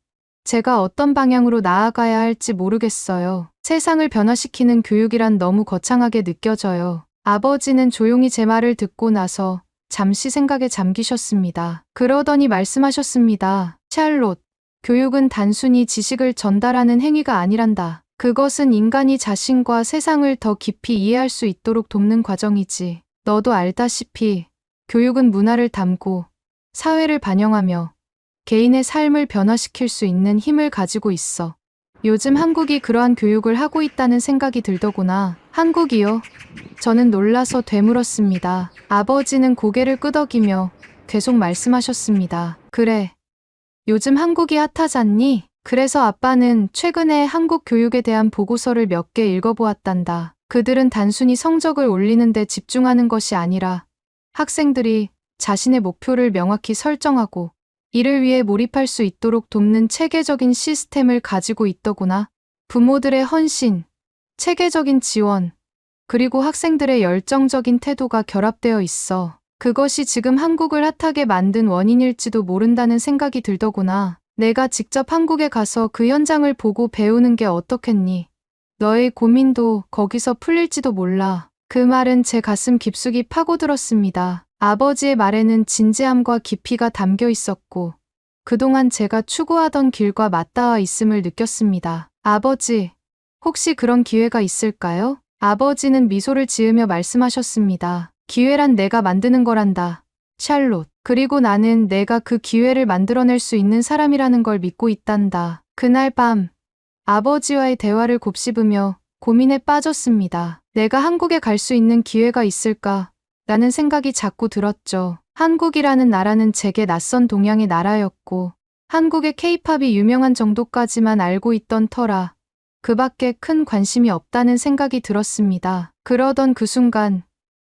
제가 어떤 방향으로 나아가야 할지 모르겠어요. 세상을 변화시키는 교육이란 너무 거창하게 느껴져요. 아버지는 조용히 제 말을 듣고 나서 잠시 생각에 잠기셨습니다. 그러더니 말씀하셨습니다. 샬롯, 교육은 단순히 지식을 전달하는 행위가 아니란다. 그것은 인간이 자신과 세상을 더 깊이 이해할 수 있도록 돕는 과정이지. 너도 알다시피 교육은 문화를 담고 사회를 반영하며 개인의 삶을 변화시킬 수 있는 힘을 가지고 있어. 요즘 한국이 그러한 교육을 하고 있다는 생각이 들더구나. 한국이요? 저는 놀라서 되물었습니다. 아버지는 고개를 끄덕이며 계속 말씀하셨습니다. 그래. 요즘 한국이 핫하잖니? 그래서 아빠는 최근에 한국 교육에 대한 보고서를 몇 개 읽어보았단다. 그들은 단순히 성적을 올리는 데 집중하는 것이 아니라 학생들이 자신의 목표를 명확히 설정하고 이를 위해 몰입할 수 있도록 돕는 체계적인 시스템을 가지고 있더구나. 부모들의 헌신, 체계적인 지원, 그리고 학생들의 열정적인 태도가 결합되어 있어. 그것이 지금 한국을 핫하게 만든 원인일지도 모른다는 생각이 들더구나. 내가 직접 한국에 가서 그 현장을 보고 배우는 게 어떻겠니? 너의 고민도 거기서 풀릴지도 몰라. 그 말은 제 가슴 깊숙이 파고들었습니다. 아버지의 말에는 진지함과 깊이가 담겨 있었고 그동안 제가 추구하던 길과 맞닿아 있음을 느꼈습니다. 아버지, 혹시 그런 기회가 있을까요? 아버지는 미소를 지으며 말씀하셨습니다. 기회란 내가 만드는 거란다. 샬롯. 그리고 나는 내가 그 기회를 만들어낼 수 있는 사람이라는 걸 믿고 있단다. 그날 밤 아버지와의 대화를 곱씹으며 고민에 빠졌습니다. 내가 한국에 갈 수 있는 기회가 있을까? 라는 생각이 자꾸 들었죠. 한국이라는 나라는 제게 낯선 동양의 나라였고 한국의 케이팝이 유명한 정도까지만 알고 있던 터라 그 밖에 큰 관심이 없다는 생각이 들었습니다. 그러던 그 순간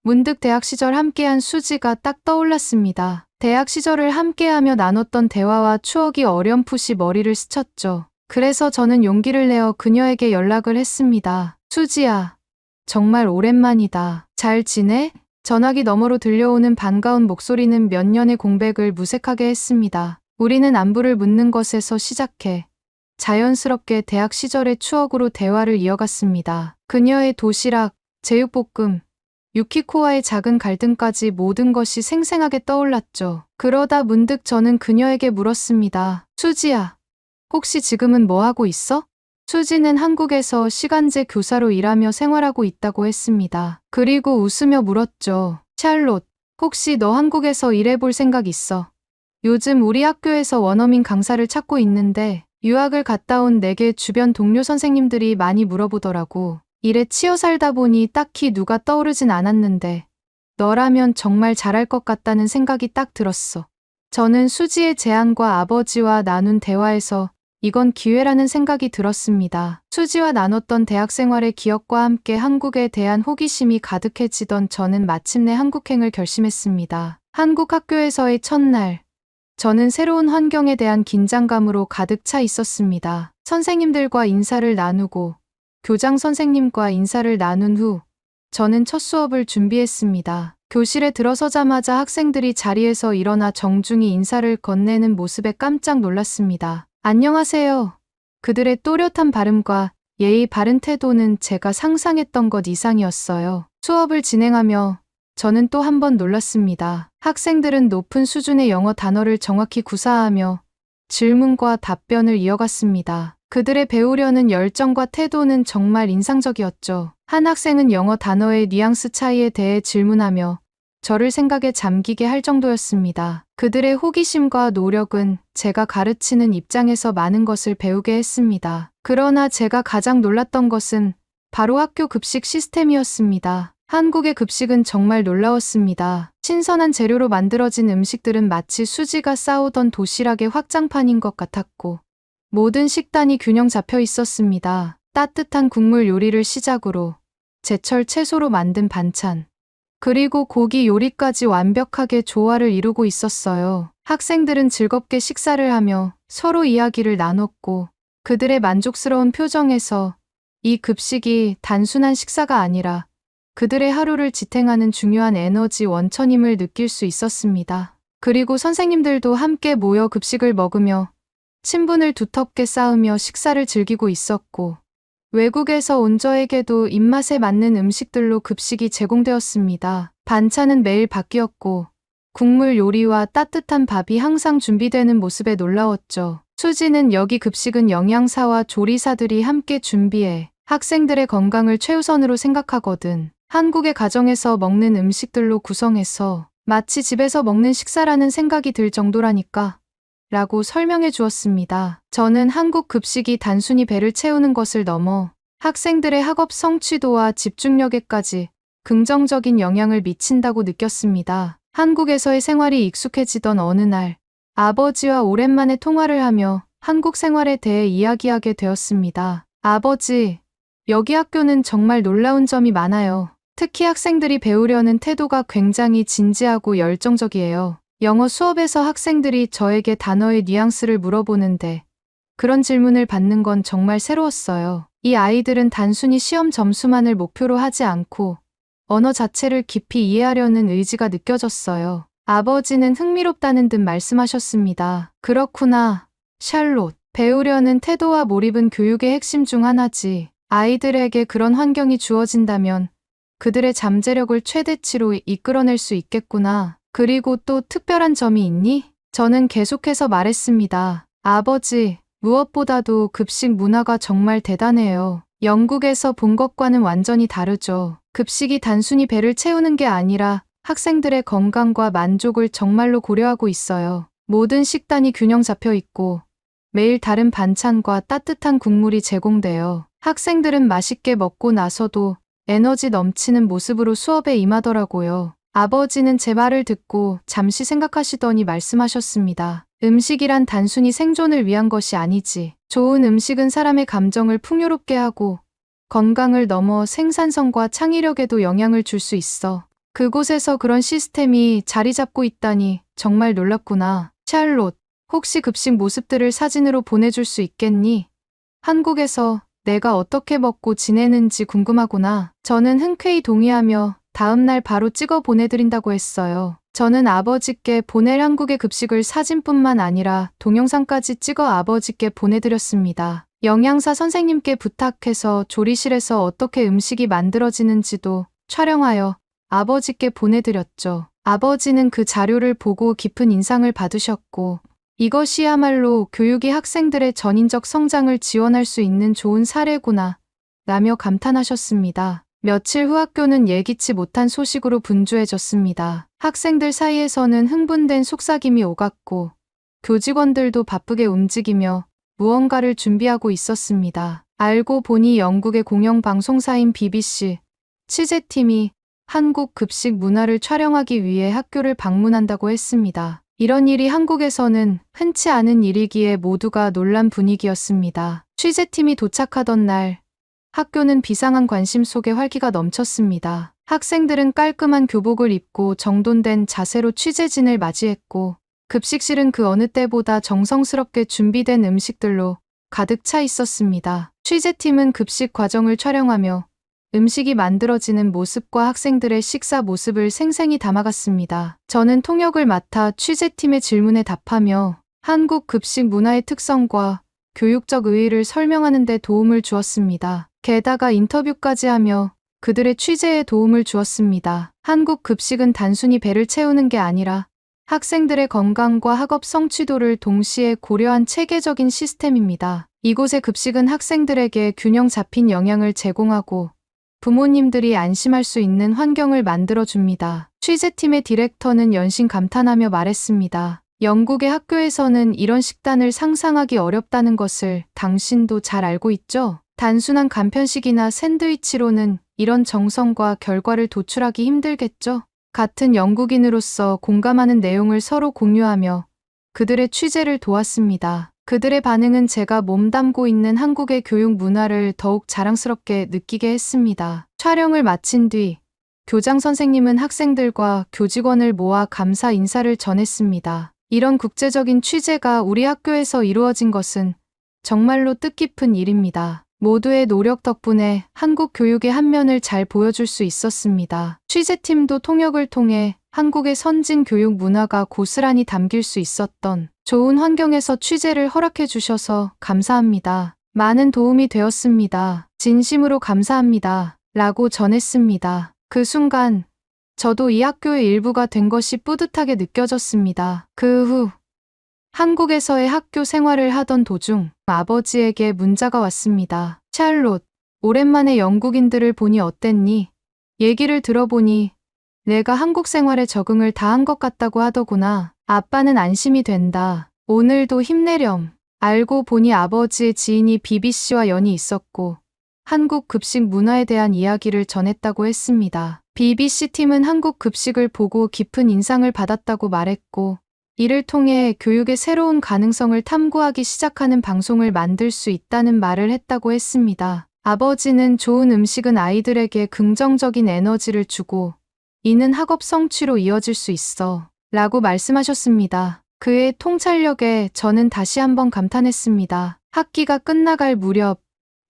문득 대학 시절 함께한 수지가 딱 떠올랐습니다. 대학 시절을 함께하며 나눴던 대화와 추억이 어렴풋이 머리를 스쳤죠. 그래서 저는 용기를 내어 그녀에게 연락을 했습니다. 수지야, 정말 오랜만이다. 잘 지내? 전화기 너머로 들려오는 반가운 목소리는 몇 년의 공백을 무색하게 했습니다. 우리는 안부를 묻는 것에서 시작해 자연스럽게 대학 시절의 추억으로 대화를 이어갔습니다. 그녀의 도시락, 제육볶음, 유키코와의 작은 갈등까지 모든 것이 생생하게 떠올랐죠. 그러다 문득 저는 그녀에게 물었습니다. 수지야, 혹시 지금은 뭐 하고 있어? 수지는 한국에서 시간제 교사로 일하며 생활하고 있다고 했습니다. 그리고 웃으며 물었죠. 샬롯, 혹시 너 한국에서 일해볼 생각 있어? 요즘 우리 학교에서 원어민 강사를 찾고 있는데 유학을 갔다 온 내게 주변 동료 선생님들이 많이 물어보더라고. 일에 치여 살다 보니 딱히 누가 떠오르진 않았는데 너라면 정말 잘할 것 같다는 생각이 딱 들었어. 저는 수지의 제안과 아버지와 나눈 대화에서 이건 기회라는 생각이 들었습니다. 수지와 나눴던 대학 생활의 기억과 함께 한국에 대한 호기심이 가득해지던 저는 마침내 한국행을 결심했습니다. 한국 학교에서의 첫날, 저는 새로운 환경에 대한 긴장감으로 가득 차 있었습니다. 선생님들과 인사를 나누고 교장 선생님과 인사를 나눈 후 저는 첫 수업을 준비했습니다. 교실에 들어서자마자 학생들이 자리에서 일어나 정중히 인사를 건네는 모습에 깜짝 놀랐습니다. 안녕하세요. 그들의 또렷한 발음과 예의 바른 태도는 제가 상상했던 것 이상이었어요. 수업을 진행하며 저는 또 한 번 놀랐습니다. 학생들은 높은 수준의 영어 단어를 정확히 구사하며 질문과 답변을 이어갔습니다. 그들의 배우려는 열정과 태도는 정말 인상적이었죠. 한 학생은 영어 단어의 뉘앙스 차이에 대해 질문하며 저를 생각에 잠기게 할 정도였습니다. 그들의 호기심과 노력은 제가 가르치는 입장에서 많은 것을 배우게 했습니다. 그러나 제가 가장 놀랐던 것은 바로 학교 급식 시스템이었습니다. 한국의 급식은 정말 놀라웠습니다. 신선한 재료로 만들어진 음식들은 마치 수지가 싸오던 도시락의 확장판인 것 같았고 모든 식단이 균형 잡혀 있었습니다. 따뜻한 국물 요리를 시작으로 제철 채소로 만든 반찬, 그리고 고기 요리까지 완벽하게 조화를 이루고 있었어요. 학생들은 즐겁게 식사를 하며 서로 이야기를 나눴고 그들의 만족스러운 표정에서 이 급식이 단순한 식사가 아니라 그들의 하루를 지탱하는 중요한 에너지 원천임을 느낄 수 있었습니다. 그리고 선생님들도 함께 모여 급식을 먹으며 친분을 두텁게 쌓으며 식사를 즐기고 있었고 외국에서 온 저에게도 입맛에 맞는 음식들로 급식이 제공되었습니다. 반찬은 매일 바뀌었고 국물 요리와 따뜻한 밥이 항상 준비되는 모습에 놀라웠죠. 수지는 여기 급식은 영양사와 조리사들이 함께 준비해 학생들의 건강을 최우선으로 생각하거든. 한국의 가정에서 먹는 음식들로 구성해서 마치 집에서 먹는 식사라는 생각이 들 정도라니까 라고 설명해 주었습니다. 저는 한국 급식이 단순히 배를 채우는 것을 넘어 학생들의 학업 성취도와 집중력에까지 긍정적인 영향을 미친다고 느꼈습니다. 한국에서의 생활이 익숙해지던 어느 날, 아버지와 오랜만에 통화를 하며 한국 생활에 대해 이야기하게 되었습니다. 아버지, 여기 학교는 정말 놀라운 점이 많아요. 특히 학생들이 배우려는 태도가 굉장히 진지하고 열정적이에요. 영어 수업에서 학생들이 저에게 단어의 뉘앙스를 물어보는데 그런 질문을 받는 건 정말 새로웠어요. 이 아이들은 단순히 시험 점수만을 목표로 하지 않고 언어 자체를 깊이 이해하려는 의지가 느껴졌어요. 아버지는 흥미롭다는 듯 말씀하셨습니다. 그렇구나, 샬롯. 배우려는 태도와 몰입은 교육의 핵심 중 하나지. 아이들에게 그런 환경이 주어진다면 그들의 잠재력을 최대치로 이끌어낼 수 있겠구나. 그리고 또 특별한 점이 있니? 저는 계속해서 말했습니다. 아버지, 무엇보다도 급식 문화가 정말 대단해요. 영국에서 본 것과는 완전히 다르죠. 급식이 단순히 배를 채우는 게 아니라 학생들의 건강과 만족을 정말로 고려하고 있어요. 모든 식단이 균형 잡혀 있고 매일 다른 반찬과 따뜻한 국물이 제공되어 학생들은 맛있게 먹고 나서도 에너지 넘치는 모습으로 수업에 임하더라고요. 아버지는 제 말을 듣고 잠시 생각하시더니 말씀하셨습니다. 음식이란 단순히 생존을 위한 것이 아니지. 좋은 음식은 사람의 감정을 풍요롭게 하고 건강을 넘어 생산성과 창의력에도 영향을 줄 수 있어. 그곳에서 그런 시스템이 자리 잡고 있다니 정말 놀랍구나. 샬롯, 혹시 급식 모습들을 사진으로 보내줄 수 있겠니? 한국에서 내가 어떻게 먹고 지내는지 궁금하구나. 저는 흔쾌히 동의하며 다음날 바로 찍어 보내드린다고 했어요. 저는 아버지께 보낼 한국의 급식을 사진뿐만 아니라 동영상까지 찍어 아버지께 보내드렸습니다. 영양사 선생님께 부탁해서 조리실에서 어떻게 음식이 만들어지는지도 촬영하여 아버지께 보내드렸죠. 아버지는 그 자료를 보고 깊은 인상을 받으셨고 이것이야말로 교육이 학생들의 전인적 성장을 지원할 수 있는 좋은 사례구나 라며 감탄하셨습니다. 며칠 후 학교는 예기치 못한 소식으로 분주해졌습니다. 학생들 사이에서는 흥분된 속삭임이 오갔고 교직원들도 바쁘게 움직이며 무언가를 준비하고 있었습니다. 알고 보니 영국의 공영방송사인 BBC 취재팀이 한국 급식 문화를 촬영하기 위해 학교를 방문한다고 했습니다. 이런 일이 한국에서는 흔치 않은 일이기에 모두가 놀란 분위기였습니다. 취재팀이 도착하던 날 학교는 비상한 관심 속에 활기가 넘쳤습니다. 학생들은 깔끔한 교복을 입고 정돈된 자세로 취재진을 맞이했고 급식실은 그 어느 때보다 정성스럽게 준비된 음식들로 가득 차 있었습니다. 취재팀은 급식 과정을 촬영하며 음식이 만들어지는 모습과 학생들의 식사 모습을 생생히 담아갔습니다. 저는 통역을 맡아 취재팀의 질문에 답하며 한국 급식 문화의 특성과 교육적 의의를 설명하는 데 도움을 주었습니다. 게다가 인터뷰까지 하며 그들의 취재에 도움을 주었습니다. 한국 급식은 단순히 배를 채우는 게 아니라 학생들의 건강과 학업 성취도를 동시에 고려한 체계적인 시스템입니다. 이곳의 급식은 학생들에게 균형 잡힌 영양을 제공하고 부모님들이 안심할 수 있는 환경을 만들어줍니다. 취재팀의 디렉터는 연신 감탄하며 말했습니다. 영국의 학교에서는 이런 식단을 상상하기 어렵다는 것을 당신도 잘 알고 있죠? 단순한 간편식이나 샌드위치로는 이런 정성과 결과를 도출하기 힘들겠죠? 같은 영국인으로서 공감하는 내용을 서로 공유하며 그들의 취재를 도왔습니다. 그들의 반응은 제가 몸담고 있는 한국의 교육 문화를 더욱 자랑스럽게 느끼게 했습니다. 촬영을 마친 뒤 교장 선생님은 학생들과 교직원을 모아 감사 인사를 전했습니다. 이런 국제적인 취재가 우리 학교에서 이루어진 것은 정말로 뜻깊은 일입니다. 모두의 노력 덕분에 한국 교육의 한 면을 잘 보여줄 수 있었습니다. 취재팀도 통역을 통해 한국의 선진 교육 문화가 고스란히 담길 수 있었던 좋은 환경에서 취재를 허락해 주셔서 감사합니다. 많은 도움이 되었습니다. 진심으로 감사합니다. 라고 전했습니다. 그 순간 저도 이 학교의 일부가 된 것이 뿌듯하게 느껴졌습니다. 그 후 한국에서의 학교 생활을 하던 도중 아버지에게 문자가 왔습니다. 샬롯, 오랜만에 영국인들을 보니 어땠니? 얘기를 들어보니 내가 한국 생활에 적응을 다 한 것 같다고 하더구나. 아빠는 안심이 된다. 오늘도 힘내렴. 알고 보니 아버지의 지인이 BBC와 연이 있었고 한국 급식 문화에 대한 이야기를 전했다고 했습니다. BBC 팀은 한국 급식을 보고 깊은 인상을 받았다고 말했고 이를 통해 교육의 새로운 가능성을 탐구하기 시작하는 방송을 만들 수 있다는 말을 했다고 했습니다. 아버지는 좋은 음식은 아이들에게 긍정적인 에너지를 주고 이는 학업 성취로 이어질 수 있어 라고 말씀하셨습니다. 그의 통찰력에 저는 다시 한번 감탄했습니다. 학기가 끝나갈 무렵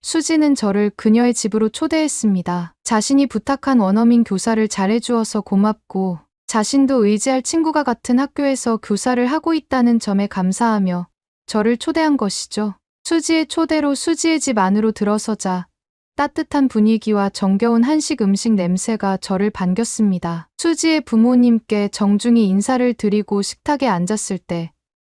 수지는 저를 그녀의 집으로 초대했습니다. 자신이 부탁한 원어민 교사를 잘해주어서 고맙고 자신도 의지할 친구가 같은 학교에서 교사를 하고 있다는 점에 감사하며 저를 초대한 것이죠. 수지의 초대로 수지의 집 안으로 들어서자 따뜻한 분위기와 정겨운 한식 음식 냄새가 저를 반겼습니다. 수지의 부모님께 정중히 인사를 드리고 식탁에 앉았을 때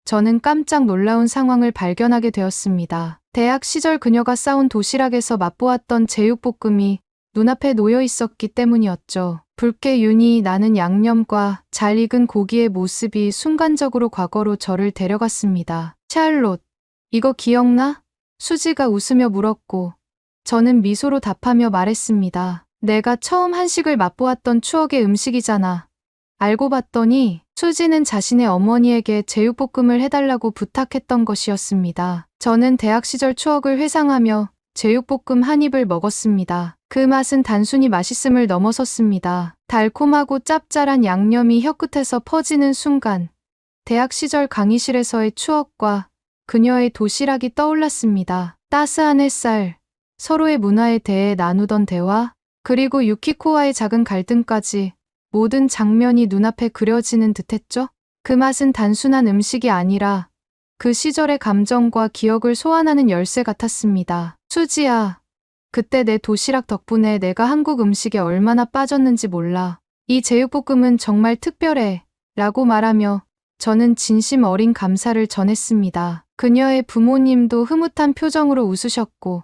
저는 깜짝 놀라운 상황을 발견하게 되었습니다. 대학 시절 그녀가 싸온 도시락에서 맛보았던 제육볶음이 눈앞에 놓여 있었기 때문이었죠. 붉게 윤이 나는 양념과 잘 익은 고기의 모습이 순간적으로 과거로 저를 데려갔습니다. 샬롯, 이거 기억나? 수지가 웃으며 물었고 저는 미소로 답하며 말했습니다. 내가 처음 한식을 맛보았던 추억의 음식이잖아. 알고 봤더니 수지는 자신의 어머니에게 제육볶음을 해달라고 부탁했던 것이었습니다. 저는 대학 시절 추억을 회상하며 제육볶음 한 입을 먹었습니다. 그 맛은 단순히 맛있음을 넘어섰습니다. 달콤하고 짭짤한 양념이 혀끝에서 퍼지는 순간 대학 시절 강의실에서의 추억과 그녀의 도시락이 떠올랐습니다. 따스한 햇살, 서로의 문화에 대해 나누던 대화, 그리고 유키코와의 작은 갈등까지 모든 장면이 눈앞에 그려지는 듯했죠. 그 맛은 단순한 음식이 아니라 그 시절의 감정과 기억을 소환하는 열쇠 같았습니다. 수지야, 그때 내 도시락 덕분에 내가 한국 음식에 얼마나 빠졌는지 몰라. 이 제육볶음은 정말 특별해. 라고 말하며 저는 진심 어린 감사를 전했습니다. 그녀의 부모님도 흐뭇한 표정으로 웃으셨고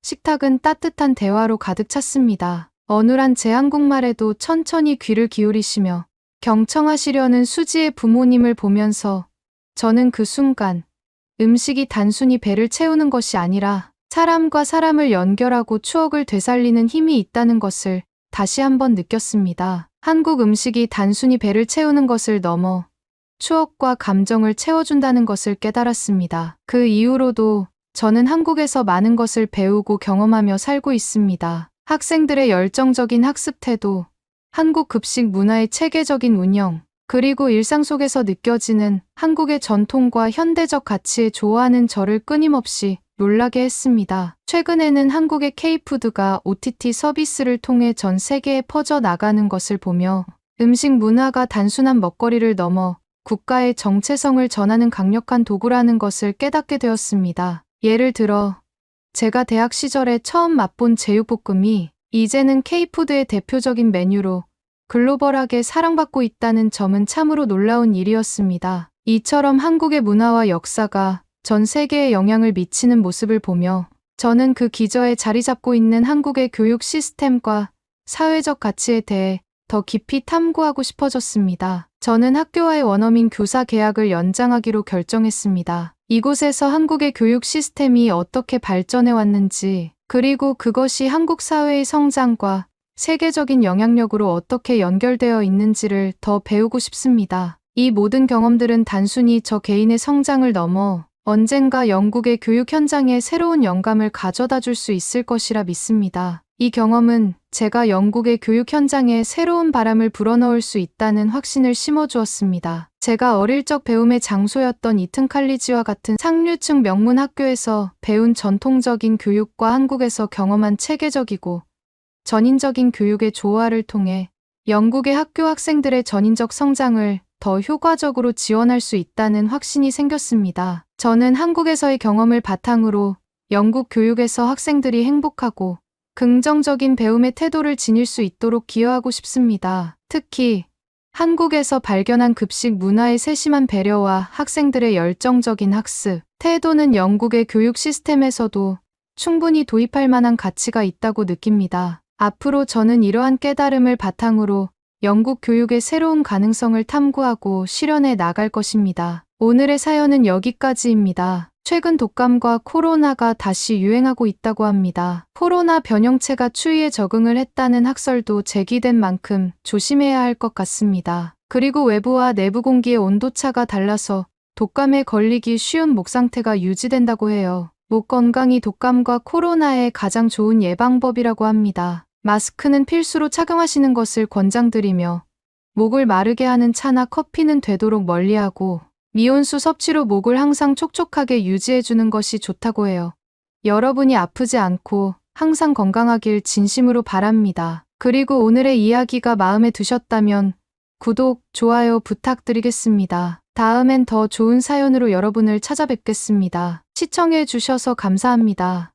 식탁은 따뜻한 대화로 가득 찼습니다. 어눌한 제 한국말에도 천천히 귀를 기울이시며 경청하시려는 수지의 부모님을 보면서 저는 그 순간 음식이 단순히 배를 채우는 것이 아니라 사람과 사람을 연결하고 추억을 되살리는 힘이 있다는 것을 다시 한번 느꼈습니다. 한국 음식이 단순히 배를 채우는 것을 넘어 추억과 감정을 채워준다는 것을 깨달았습니다. 그 이후로도 저는 한국에서 많은 것을 배우고 경험하며 살고 있습니다. 학생들의 열정적인 학습 태도, 한국 급식 문화의 체계적인 운영, 그리고 일상 속에서 느껴지는 한국의 전통과 현대적 가치에 좋아하는 저를 끊임없이 놀라게 했습니다. 최근에는 한국의 K푸드가 OTT 서비스를 통해 전 세계에 퍼져나가는 것을 보며 음식 문화가 단순한 먹거리를 넘어 국가의 정체성을 전하는 강력한 도구라는 것을 깨닫게 되었습니다. 예를 들어 제가 대학 시절에 처음 맛본 제육볶음이 이제는 K푸드의 대표적인 메뉴로 글로벌하게 사랑받고 있다는 점은 참으로 놀라운 일이었습니다. 이처럼 한국의 문화와 역사가 전 세계에 영향을 미치는 모습을 보며 저는 그 기저에 자리 잡고 있는 한국의 교육 시스템과 사회적 가치에 대해 더 깊이 탐구하고 싶어졌습니다. 저는 학교와의 원어민 교사 계약을 연장하기로 결정했습니다. 이곳에서 한국의 교육 시스템이 어떻게 발전해 왔는지, 그리고 그것이 한국 사회의 성장과 세계적인 영향력으로 어떻게 연결되어 있는지를 더 배우고 싶습니다. 이 모든 경험들은 단순히 저 개인의 성장을 넘어 언젠가 영국의 교육 현장에 새로운 영감을 가져다 줄 수 있을 것이라 믿습니다. 이 경험은 제가 영국의 교육 현장에 새로운 바람을 불어넣을 수 있다는 확신을 심어주었습니다. 제가 어릴 적 배움의 장소였던 이튼 칼리지와 같은 상류층 명문 학교에서 배운 전통적인 교육과 한국에서 경험한 체계적이고 전인적인 교육의 조화를 통해 영국의 학교 학생들의 전인적 성장을 더 효과적으로 지원할 수 있다는 확신이 생겼습니다. 저는 한국에서의 경험을 바탕으로 영국 교육에서 학생들이 행복하고 긍정적인 배움의 태도를 지닐 수 있도록 기여하고 싶습니다. 특히 한국에서 발견한 급식 문화의 세심한 배려와 학생들의 열정적인 학습 태도는 영국의 교육 시스템에서도 충분히 도입할 만한 가치가 있다고 느낍니다. 앞으로 저는 이러한 깨달음을 바탕으로 영국 교육의 새로운 가능성을 탐구하고 실현해 나갈 것입니다. 오늘의 사연은 여기까지입니다. 최근 독감과 코로나가 다시 유행하고 있다고 합니다. 코로나 변형체가 추위에 적응을 했다는 학설도 제기된 만큼 조심해야 할 것 같습니다. 그리고 외부와 내부 공기의 온도차가 달라서 독감에 걸리기 쉬운 목 상태가 유지된다고 해요. 목 건강이 독감과 코로나의 가장 좋은 예방법이라고 합니다. 마스크는 필수로 착용하시는 것을 권장드리며 목을 마르게 하는 차나 커피는 되도록 멀리하고 미온수 섭취로 목을 항상 촉촉하게 유지해주는 것이 좋다고 해요. 여러분이 아프지 않고 항상 건강하길 진심으로 바랍니다. 그리고 오늘의 이야기가 마음에 드셨다면 구독, 좋아요 부탁드리겠습니다. 다음엔 더 좋은 사연으로 여러분을 찾아뵙겠습니다. 시청해 주셔서 감사합니다.